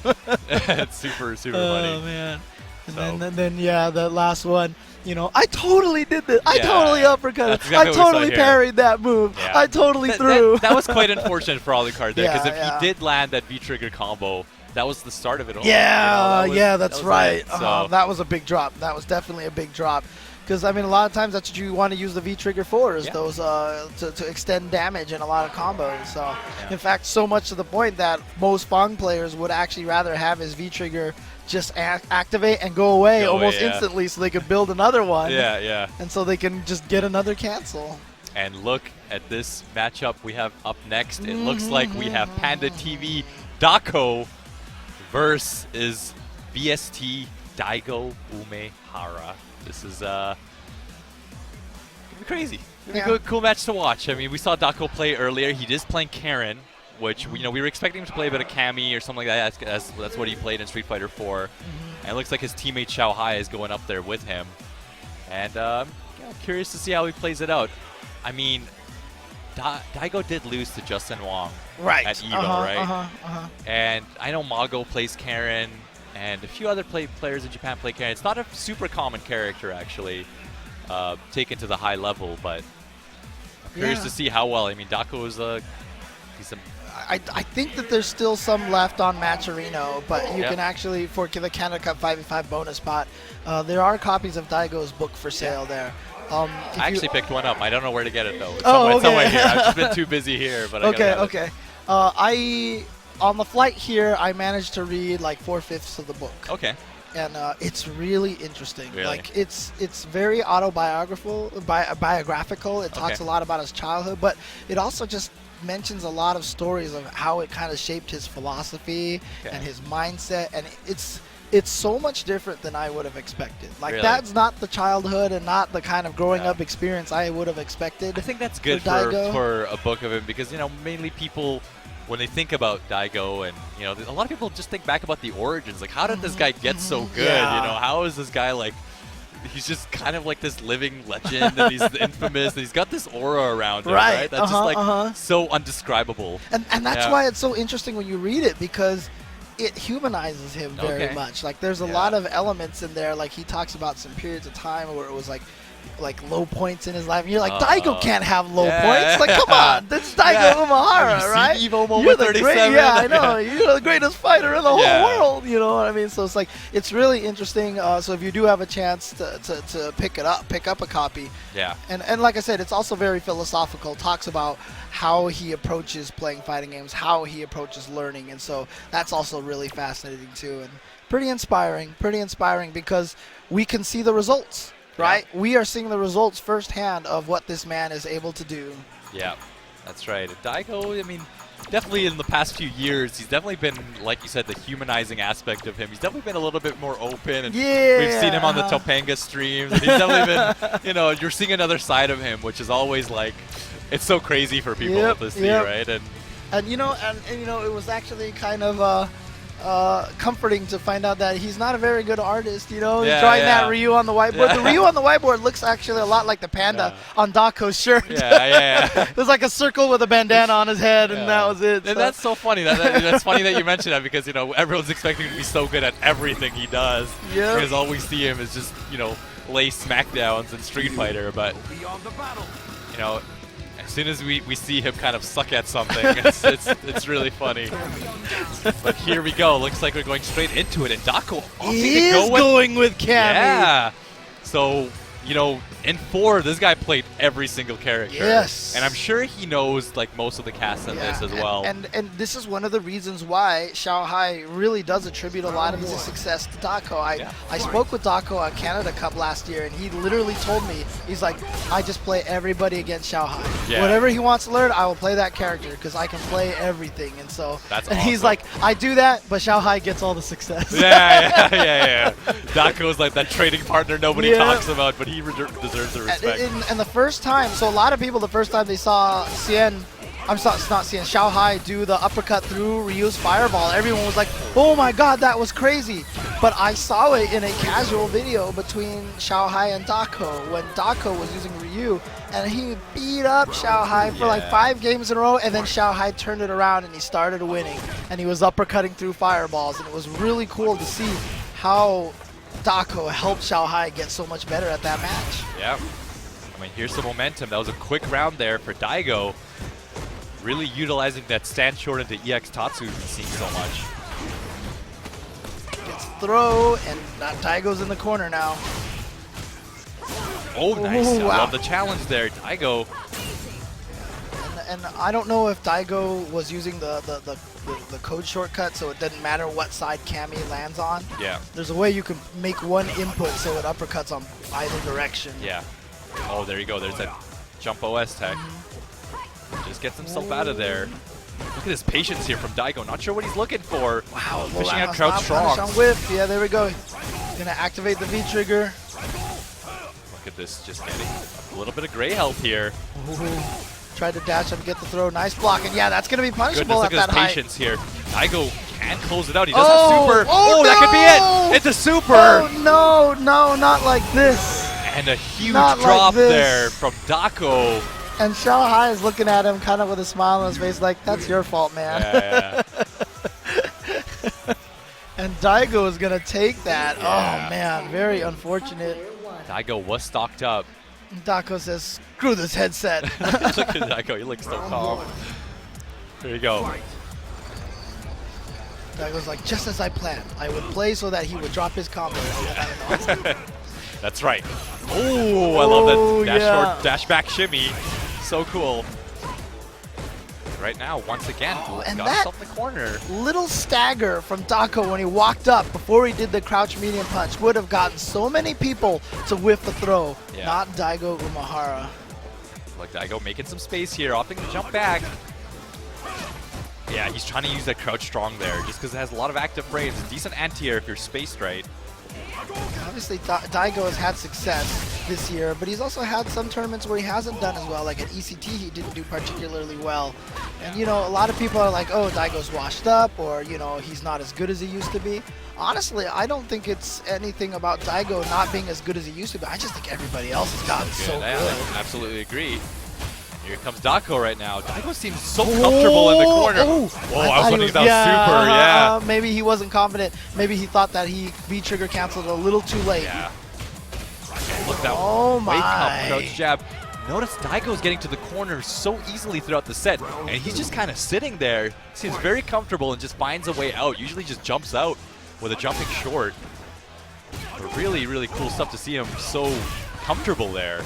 It's super funny. Oh man. And then the last one. You know, I totally did this. I totally uppercut. Exactly I totally parried that move. Yeah. I totally threw. That was quite unfortunate for Alucard there, because if he did land that V-trigger combo, that was the start of it all. Yeah, that's right. So. That was a big drop. That was definitely a big drop. Because, I mean, a lot of times that's what you want to use the V-Trigger for, is those to extend damage in a lot of combos. So, in fact, so much to the point that most Fong players would actually rather have his V-Trigger just activate and go away almost instantly, so they could build another one. Yeah. And so they can just get another cancel. And look at this matchup we have up next. It looks like we have Panda TV Dako versus BST Daigo Umehara. This is gonna be crazy. It's gonna be a cool match to watch. I mean, we saw Dako play earlier. He is playing Karen, which we were expecting him to play a bit of Kami or something like that. That's what he played in Street Fighter 4. And it looks like his teammate Xiao Hai is going up there with him. And I'm curious to see how he plays it out. I mean, Daigo did lose to Justin Wong at EVO, right? And I know Mago plays Karen, and a few other players in Japan play Karen. It's not a super common character, actually, taken to the high level, but I'm curious to see how well. I mean, Dako is I think that there's still some left on Matcherino, but you can actually, for the Canada Cup 5v5 bonus spot, there are copies of Daigo's book for sale there. I actually picked one up. I don't know where to get it, though. It's okay. somewhere here. I've just been too busy here. But okay. On the flight here, I managed to read like 4/5 of the book. Okay. And it's really interesting. Really? Like it's very biographical. It talks a lot about his childhood, but it also just mentions a lot of stories of how it kind of shaped his philosophy and his mindset, and it's so much different than I would have expected. Like that's not the childhood and not the kind of growing up experience I would have expected. I think that's good for a book of him, because mainly people, when they think about Daigo, and a lot of people just think back about the origins. Like, how did this guy get so good? How is this guy like he's just kind of like this living legend, and he's infamous, and he's got this aura around him, right? That's just like so undescribable. And that's why it's so interesting when you read it, because it humanizes him very much. Like there's a lot of elements in there. Like he talks about some periods of time where it was like low points in his life, and you're like, Daigo can't have low points. Like, come on, this is Daigo Umehara, right? You're the great, I know. You're the greatest fighter in the whole world. You know what I mean? So it's like, it's really interesting. So if you do have a chance to pick up a copy. Yeah. And like I said, it's also very philosophical. Talks about how he approaches playing fighting games, how he approaches learning, and so that's also really fascinating too, and pretty inspiring because we can see the results. Right? Yeah. We are seeing the results firsthand of what this man is able to do. Yeah, that's right. And Daigo, I mean, definitely in the past few years, he's definitely been, like you said, the humanizing aspect of him. He's definitely been a little bit more open. And we've seen him on the Topanga streams. And he's definitely been, you're seeing another side of him, which is always like, it's so crazy for people to see, right? And you know, it was actually kind of comforting to find out that he's not a very good artist. He's drawing that Ryu on the whiteboard. The Ryu on the whiteboard looks actually a lot like the panda on Dako's shirt. There's like a circle with a bandana on his head, and that was it. And that's so funny. That's funny that you mentioned that, because everyone's expecting him to be so good at everything he does. Because all we see him is just lay smackdowns in Street Fighter, but as soon as we see him kind of suck at something, it's really funny. But here we go. Looks like we're going straight into it, and Dako going with Cammy. Yeah. So, in 4, this guy played every single character. Yes. And I'm sure he knows like most of the cast in this as well. And this is one of the reasons why Xiaohai really does attribute a lot of his success to Dako. I spoke with Dako at Canada Cup last year, and he literally told me, he's like, I just play everybody against Xiaohai. Yeah. Whatever he wants to learn, I will play that character because I can play everything. And so, awesome. He's like, I do that, but Xiaohai gets all the success. Yeah. Dako's like that trading partner nobody talks about, but he deserves the respect. And the first time, so a lot of people, the first time they saw Xiaohai do the uppercut through Ryu's fireball, everyone was like, oh my god, that was crazy. But I saw it in a casual video between Xiaohai and Dako when Dako was using Ryu, and he beat up Xiaohai for like 5 games in a row, and then Xiaohai turned it around and he started winning, and he was uppercutting through fireballs, and it was really cool to see how Dako helped Xiaohai get so much better at that match. Yeah. I mean, here's the momentum. That was a quick round there for Daigo. Really utilizing that stand short into EX Tatsu we've been seeing so much. Gets throw, and Daigo's in the corner now. Oh, nice. I love the challenge there. Daigo. And I don't know if Daigo was using the code shortcut, so it doesn't matter what side Cammy lands on. Yeah. There's a way you can make one input so it uppercuts on either direction. Yeah. Oh, there you go. There's that jump OS tech. Just gets himself out of there. Look at his patience here from Daigo. Not sure what he's looking for. Wow. Fishing out crouch strong. Whiff. Yeah, there we go. Gonna activate the V trigger. Look at this, just getting a little bit of gray health here. Ooh. Tried to dash up and get the throw. Nice block, and yeah, that's going to be punishable at that height. Look at his patience here. Daigo can close it out. He does have super. Oh, no! That could be it. It's a super. Oh, no, not like this. And a huge drop there from Dako. And Xiaohai is looking at him kind of with a smile on his face like, that's your fault, man. Yeah. And Daigo is going to take that. Yeah. Oh, man, very unfortunate. Daigo was stocked up. Dako says, screw this headset. Look at Daigo, he looks so calm. There you go. Daigo's like, just as I planned. I would play so that he would drop his combo. That's right. Oh, I love that short dash back shimmy. So cool. Right now, once again, and got himself in the corner. Little stagger from Dako when he walked up before he did the crouch medium punch would have gotten so many people to whiff the throw. Yeah. Not Daigo Umehara. Like Daigo making some space here, opting to jump back. Yeah, he's trying to use that crouch strong there just because it has a lot of active frames. Decent anti-air if you're spaced right. Obviously, Daigo has had success this year, but he's also had some tournaments where he hasn't done as well. Like at ECT, he didn't do particularly well. And, you know, a lot of people are like, oh, Daigo's washed up, or, you know, he's not as good as he used to be. Honestly, I don't think it's anything about Daigo not being as good as he used to be. I just think everybody else has gotten so good. I absolutely agree. Here comes Dako right now. Daigo seems so comfortable in the corner. Whoa, I was wondering if that was super, yeah. Maybe he wasn't confident. Maybe he thought that he V-trigger canceled a little too late. Yeah. Look, that my. wake up crouch jab. Notice Daigo's getting to the corner so easily throughout the set, and he's just kind of sitting there. Seems very comfortable and just finds a way out. Usually just jumps out with a jumping short. But really, really cool stuff to see him so comfortable there.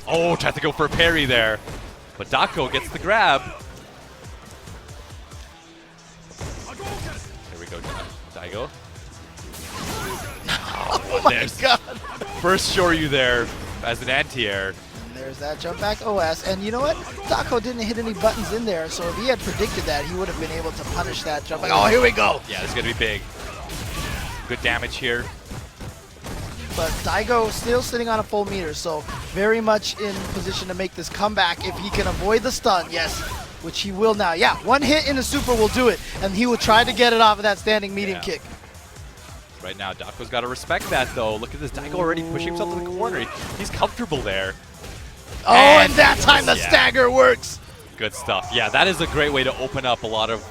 Oh, tried to go for a parry there. But Dako gets the grab. There we go, Daigo. Oh my god. First Shoryu there as an anti-air. There's that jump back OS. And you know what? Dako didn't hit any buttons in there, so if he had predicted that, he would have been able to punish that jump back. Oh, here we go. Yeah, this is going to be big. Good damage here. But Daigo still sitting on a full meter, so very much in position to make this comeback if he can avoid the stun. Yes, which he will now. Yeah, one hit in the super will do it, and he will try to get it off of that standing medium kick. Right now, Dako's got to respect that, though. Look at this. Daigo already pushing himself to the corner. He's comfortable there. Oh, and that time the stagger works. Good stuff. Yeah, that is a great way to open up a lot of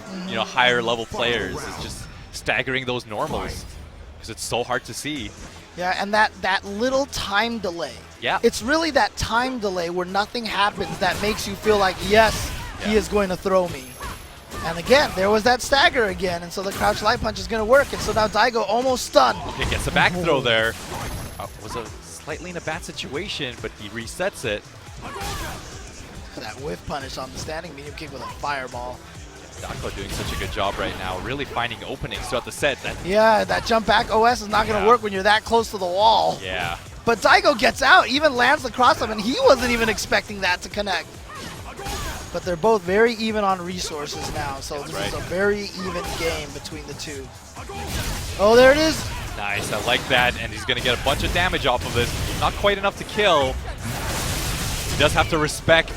higher level players. Is just staggering those normals because it's so hard to see. Yeah, and that little time delay. Yeah. It's really that time delay where nothing happens that makes you feel like, yes, he is going to throw me. And again, there was that stagger again, and so the crouch light punch is going to work, and so now Daigo almost stunned. Okay, gets a back throw there. Was a slightly in a bad situation, but he resets it. That whiff punish on the standing medium kick with a fireball. Dako doing such a good job right now, really finding openings throughout the set. Yeah, that jump back OS is not going to work when you're that close to the wall. Yeah. But Daigo gets out, even lands the cross up, and he wasn't even expecting that to connect. But they're both very even on resources now, so this is a very even game between the two. Oh, there it is. Nice, I like that, and he's going to get a bunch of damage off of this. Not quite enough to kill. He does have to respect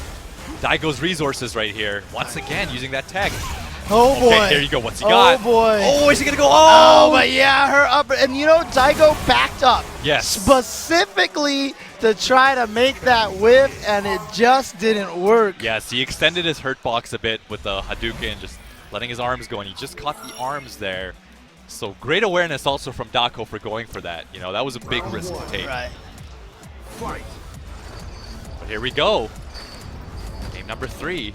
Daigo's resources right here. Once again, using that tech. Oh boy. Okay, there you go. What's he got? Oh boy. Oh, is he going to go? Oh, but yeah, her upper. And you know, Daigo backed up. Yes. Specifically to try to make that whiff, and it just didn't work. Yes, he extended his hurt box a bit with the Hadouken, just letting his arms go, and he just caught the arms there. So great awareness also from Dako for going for that. You know, that was a big risk to take. Right. But here we go. Game number 3.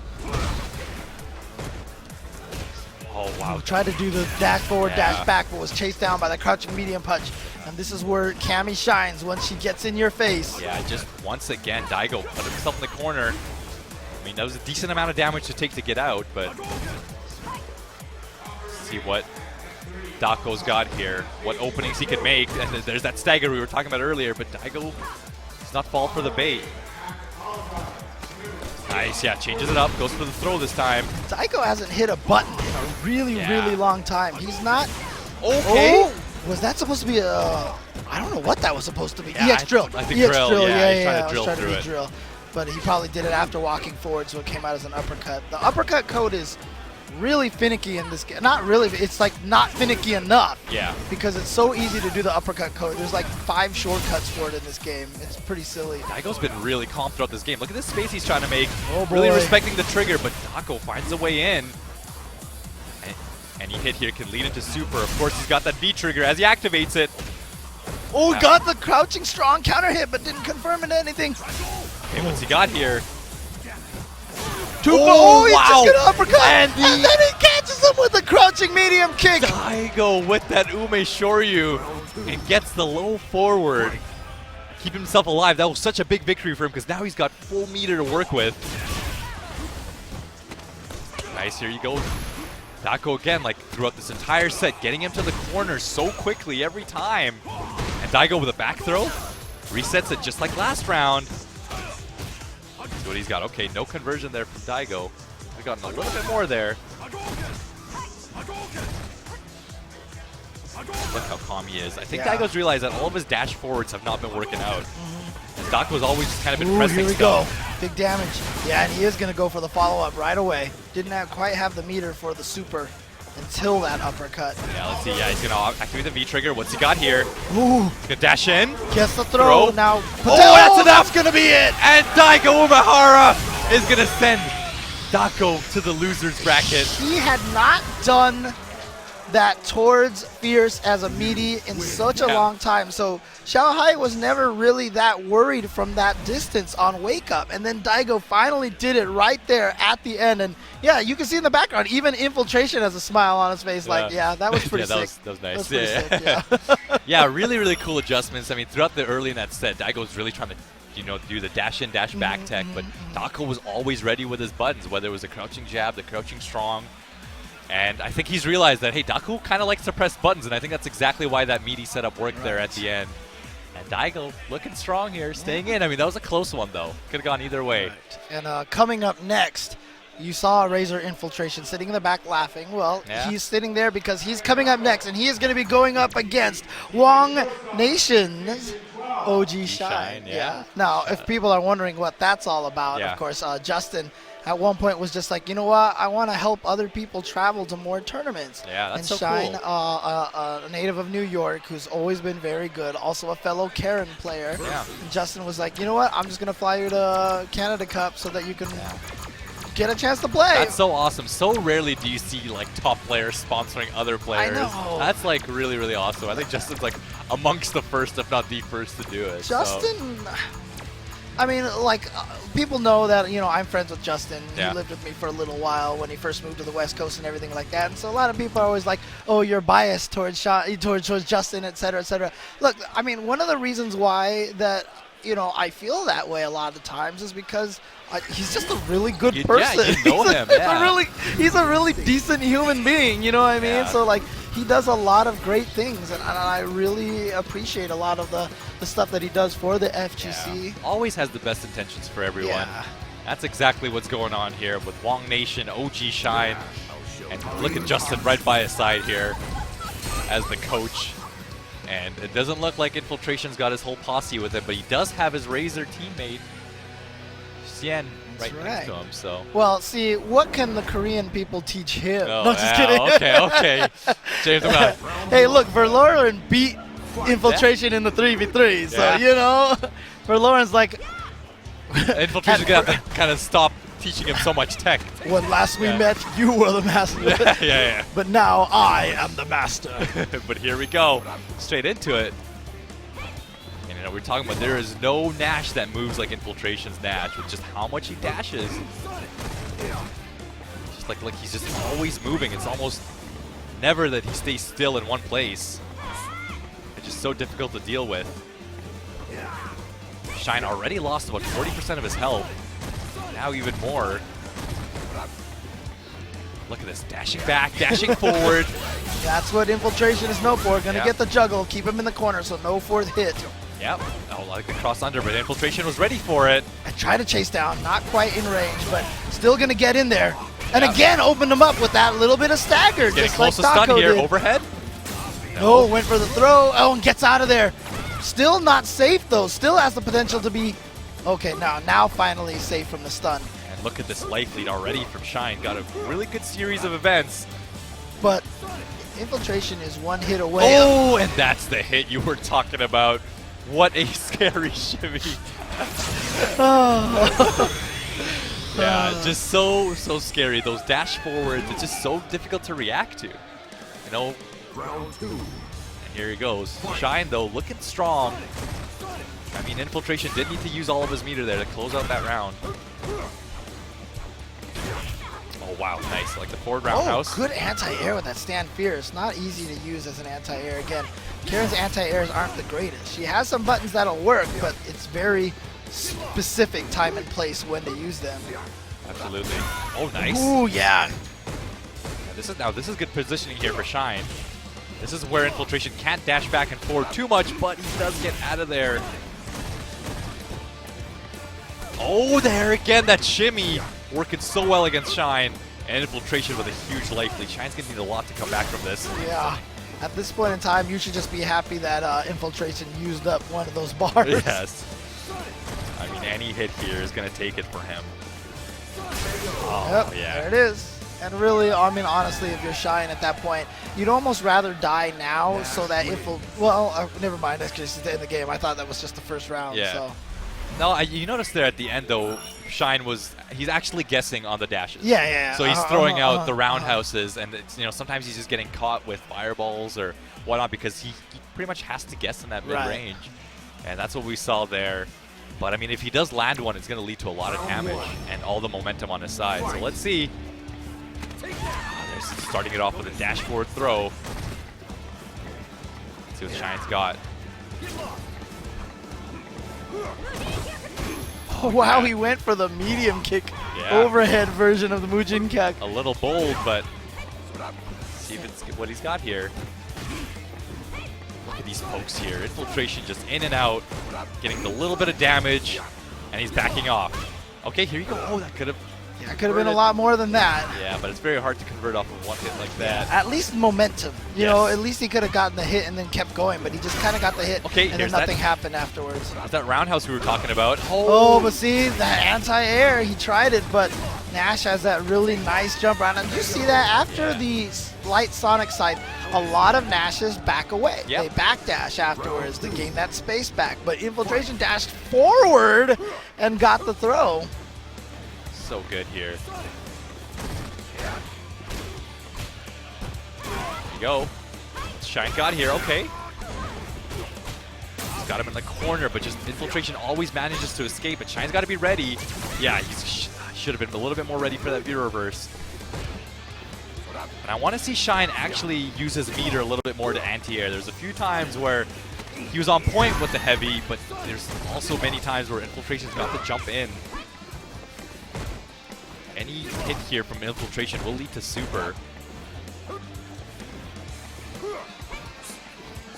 Oh, wow. Tried to do the dash forward, dash back, but was chased down by the crouching medium punch. And this is where Cammy shines once she gets in your face. Yeah, just once again, Daigo put himself in the corner. I mean, that was a decent amount of damage to take to get out, but see what Dako's got here, what openings he can make. And there's that stagger we were talking about earlier, but Daigo does not fall for the bait. Nice, yeah, changes it up, goes for the throw this time. Daigo hasn't hit a button in a really, really long time. He's not... Okay. Oh, was that supposed to be a... I don't know what that was supposed to be. Yeah, EX drill. I think EX drill, yeah, he's yeah. trying to drill through it. Drill. But he probably did it after walking forward, so it came out as an uppercut. The uppercut code is really finicky in this game. Not really, it's like not finicky enough. Yeah. Because it's so easy to do the uppercut code. There's like 5 shortcuts for it in this game. It's pretty silly. Daigo's been really calm throughout this game. Look at this space he's trying to make. Oh boy. Really respecting the trigger, but Dako finds a way in. Any hit here can lead into super. Of course, he's got that V trigger as he activates it. Oh, got the crouching strong counter hit, but didn't confirm into anything. Okay, what's he got here? He's just gonna uppercut, and then he catches him with a crouching medium kick. Daigo with that Ume Shoryu and gets the low forward. Keep himself alive. That was such a big victory for him because now he's got full meter to work with. Nice, here you go. Dako again, like throughout this entire set, getting him to the corner so quickly every time. And Daigo with a back throw, resets it just like last round. See what he's got. Okay, no conversion there from Daigo. We've gotten a little bit more there. Look how calm he is. I think Daigo's realized that all of his dash forwards have not been working out. Doc was always just kind of been Ooh, pressing here we stuff. go. Big damage. Yeah, and he is going to go for the follow-up right away. Didn't quite have the meter for the super until that uppercut. Yeah, let's see. Yeah, he's going to activate the V-trigger. What's he got here? Ooh. He's going to dash in. Gets the throw. Now, that's enough. That's going to be it. And Daigo Umehara is going to send Dako to the loser's bracket. He had not done that towards Fierce as a meaty in such a long time. So Xiaohai was never really that worried from that distance on Wake Up. And then Daigo finally did it right there at the end. And yeah, you can see in the background, even Infiltration has a smile on his face. Like, yeah, that was pretty sick. That was nice. Sick, yeah. Yeah, really, really cool adjustments. I mean, throughout the early in that set, Daigo was really trying to do the dash in, dash back tech, but Dako was always ready with his buttons, whether it was the crouching jab, the crouching strong. And I think he's realized that, hey, Dako kind of likes to press buttons, and I think that's exactly why that meaty setup worked there at the end. And Daigo looking strong here, staying in. I mean, that was a close one, though. Could have gone either way. And coming up next, you saw Razor Infiltration sitting in the back laughing. Well, he's sitting there because he's coming up next, and he is going to be going up against Wong Nation's OG Shine. Yeah. Now, if people are wondering what that's all about, of course, Justin at one point was just like, you know what, I want to help other people travel to more tournaments. Yeah, that's and so Shine, cool. A native of New York who's always been very good, also a fellow Karen player. Yeah. And Justin was like, you know what, I'm just going to fly you to Canada Cup so that you can get a chance to play. That's so awesome. So rarely do you see like top players sponsoring other players. I know. That's like really, really awesome. I think Justin's like amongst the first, if not the first, to do it. Justin, I mean, like, people know that, you know, I'm friends with Justin. He lived with me for a little while when he first moved to the West Coast and everything like that. And so a lot of people are always like, oh, you're biased towards Justin, et cetera, et cetera. Look, I mean, one of the reasons why that, you know, I feel that way a lot of times is because he's just a really good person. Yeah, you know him. He's a really decent human being, you know what I mean? So, like, he does a lot of great things, and I really appreciate a lot of the stuff that he does for the FGC. Yeah. Always has the best intentions for everyone. That's exactly what's going on here with Wong Nation, OG Shine, and look at Justin right by his side here as the coach. And it doesn't look like Infiltration's got his whole posse with him, but he does have his Razor teammate, Xian, next to him. So. Well, see, what can the Korean people teach him? Oh, no, just kidding. Okay. James, come on. Hey, look, Verloren beat Infiltration in the 3v3, so, you know, Verloren's like... Infiltration's going to have to kind of stop teaching him so much tech. When last we met, you were the master. Yeah. But now I am the master. But here we go. Straight into it. And you know, we're talking about there is no Nash that moves like Infiltration's Nash with just how much he dashes. Just like he's just always moving. It's almost never that he stays still in one place. It's just so difficult to deal with. Shine already lost about 40% of his health. Now even more. Look at this, dashing back, dashing forward. That's what Infiltration is known for. Gonna get the juggle, keep him in the corner, so no fourth hit. Yep, I like the cross under, but Infiltration was ready for it. I try to chase down, not quite in range, but still gonna get in there. And again, opened him up with that little bit of stagger. Getting just close like to stun here, did. overhead. No, went for the throw. Oh, and gets out of there. Still not safe though, still has the potential to be... Okay, now finally safe from the stun. And look at this life lead already from Shine. Got a really good series of events. But Infiltration is one hit away. Oh, and that's the hit you were talking about. What a scary shimmy. Yeah, just so scary. Those dash forwards, it's just so difficult to react to. You know? Round two. And here he goes. Shine, though, looking strong. I mean, Infiltration did need to use all of his meter there to close out that round. Oh, wow, nice. Like the forward roundhouse. Good anti-air with that Stand Fierce. Not easy to use as an anti-air. Again, Karen's anti-airs aren't the greatest. She has some buttons that'll work, but it's very specific time and place when to use them. Absolutely. Oh, nice. Ooh, yeah. This is good positioning here for Shine. This is where Infiltration can't dash back and forward too much, but he does get out of there. Oh, there again, that shimmy working so well against Shine. And Infiltration with a huge life lead. Shine's going to need a lot to come back from this. Yeah. At this point in time, you should just be happy that Infiltration used up one of those bars. Yes. any hit here is going to take it for him. Yep, yeah. there it is. And really, I mean, honestly, if you're Shine at that point, you'd almost rather die now so that if, well, never mind, that's just in the game. I thought that was just the first round. Yeah. So. No, you notice there at the end, though, Shine he's actually guessing on the dashes. Yeah. So he's throwing out the roundhouses, and it's, sometimes he's just getting caught with fireballs or whatnot because he pretty much has to guess in that mid-range. And that's what we saw there. But, I mean, if he does land one, it's going to lead to a lot of damage and all the momentum on his side. So let's see. They're starting it off with a dash forward throw. Let's see what Shine's got. Oh, wow, he went for the medium kick overhead version of the Mujin kick. A little bold, but see if it's what he's got here. Look at these pokes here. Infiltration just in and out, getting a little bit of damage, and he's backing off. Okay, here you go. Oh, that could have... Yeah, it could have been a lot more than that. Yeah, but it's very hard to convert off of one hit like that. At least momentum. You know, at least he could have gotten the hit and then kept going, but he just kind of got the hit, and then nothing happened afterwards. That's that roundhouse we were talking about. Oh, but see, that anti-air, he tried it, but Nash has that really nice jump around. And you see that after the light Sonic side, a lot of Nashes back away. They backdash afterwards to gain that space back. But Infiltration dashed forward and got the throw. So good here. There you go. Shine got here, okay. He's got him in the corner, but just Infiltration always manages to escape, but Shine's got to be ready. Yeah, he should have been a little bit more ready for that V-reverse. And I want to see Shine actually use his meter a little bit more to anti-air. There's a few times where he was on point with the heavy, but there's also many times where Infiltration's got to jump in. Any hit here from Infiltration will lead to super.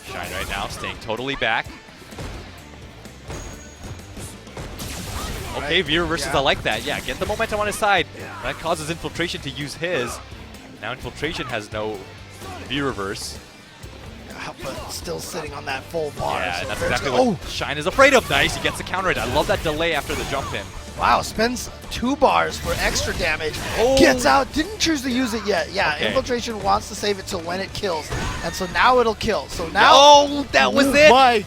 Shine right now, staying totally back. Okay, V-reverses, I like that. Yeah, get the momentum on his side. That causes Infiltration to use his. Now Infiltration has no V-reverse. But still sitting on that full bar. Yeah, so that's exactly what Shine is afraid of. Nice, he gets the counter. I love that delay after the jump in. Wow, spends 2 bars for extra damage. Gets out, didn't choose to use it yet. Yeah, Infiltration wants to save it till when it kills. And so now it'll kill. So now... Oh, that was it! My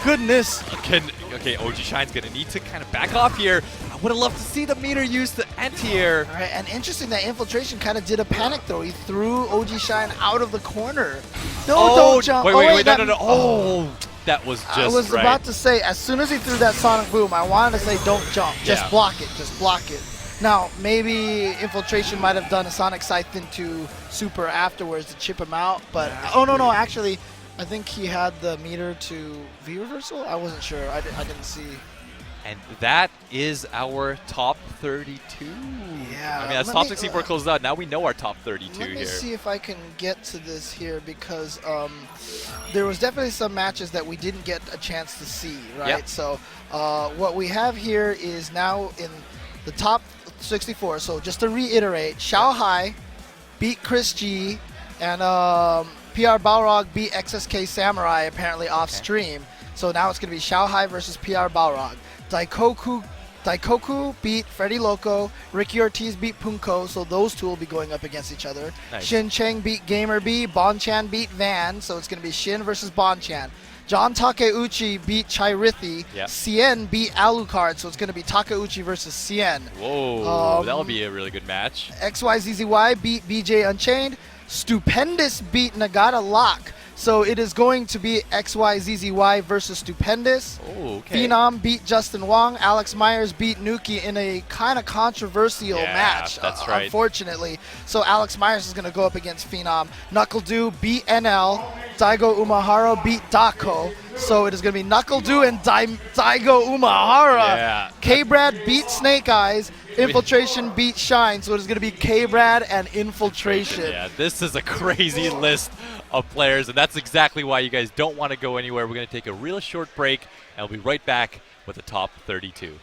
goodness. Okay, OG Shine's going to need to kind of back off here. I would have loved to see the meter use the anti-air. All right, and interesting that Infiltration kind of did a panic throw. He threw OG Shine out of the corner. No, don't jump. Wait, no. Oh, that was just I was about to say, as soon as he threw that Sonic Boom, I wanted to say, don't jump. Just block it. Just block it. Now, maybe Infiltration might have done a Sonic Scythe into Super afterwards to chip him out, but... Oh, no, actually, I think he had the meter to V-reversal? I wasn't sure. I didn't see. And that is our top 32. Yeah. I mean, that's top 64 closed out. Now we know our top 32 here. Let me see if I can get to this here because there was definitely some matches that we didn't get a chance to see, right? Yep. So what we have here is now in the top 64. So just to reiterate, Xiao Hai beat Chris G and PR Balrog beat XSK Samurai apparently off stream. So now it's going to be Xiao Hai versus PR Balrog. Daikoku beat Freddy Loco. Ricky Ortiz beat Punko, so those two will be going up against each other. Nice. Shin Cheng beat Gamer B. Bon Chan beat Van, so it's going to be Shin versus Bon Chan. John Takeuchi beat Chairithi. Yep. Cien beat Alucard, so it's going to be Takeuchi versus Cien. Whoa, that'll be a really good match. XYZZY beat BJ Unchained. Stupendous beat Nagata Lock. So it is going to be XYZZY versus Stupendous. Oh, okay. Phenom beat Justin Wong. Alex Myers beat Nuki in a kind of controversial match, that's right. Unfortunately. So Alex Myers is going to go up against Phenom. Knuckle Dew beat NL. Daigo Umahara beat Dako. So it is going to be Knuckle Dew and Daigo Umahara. Yeah. K-Brad beat Snake Eyes. Infiltration beat Shine, so it is going to be K-Brad and Infiltration. Yeah, this is a crazy list of players, and that's exactly why you guys don't want to go anywhere. We're going to take a real short break, and we'll be right back with the top 32.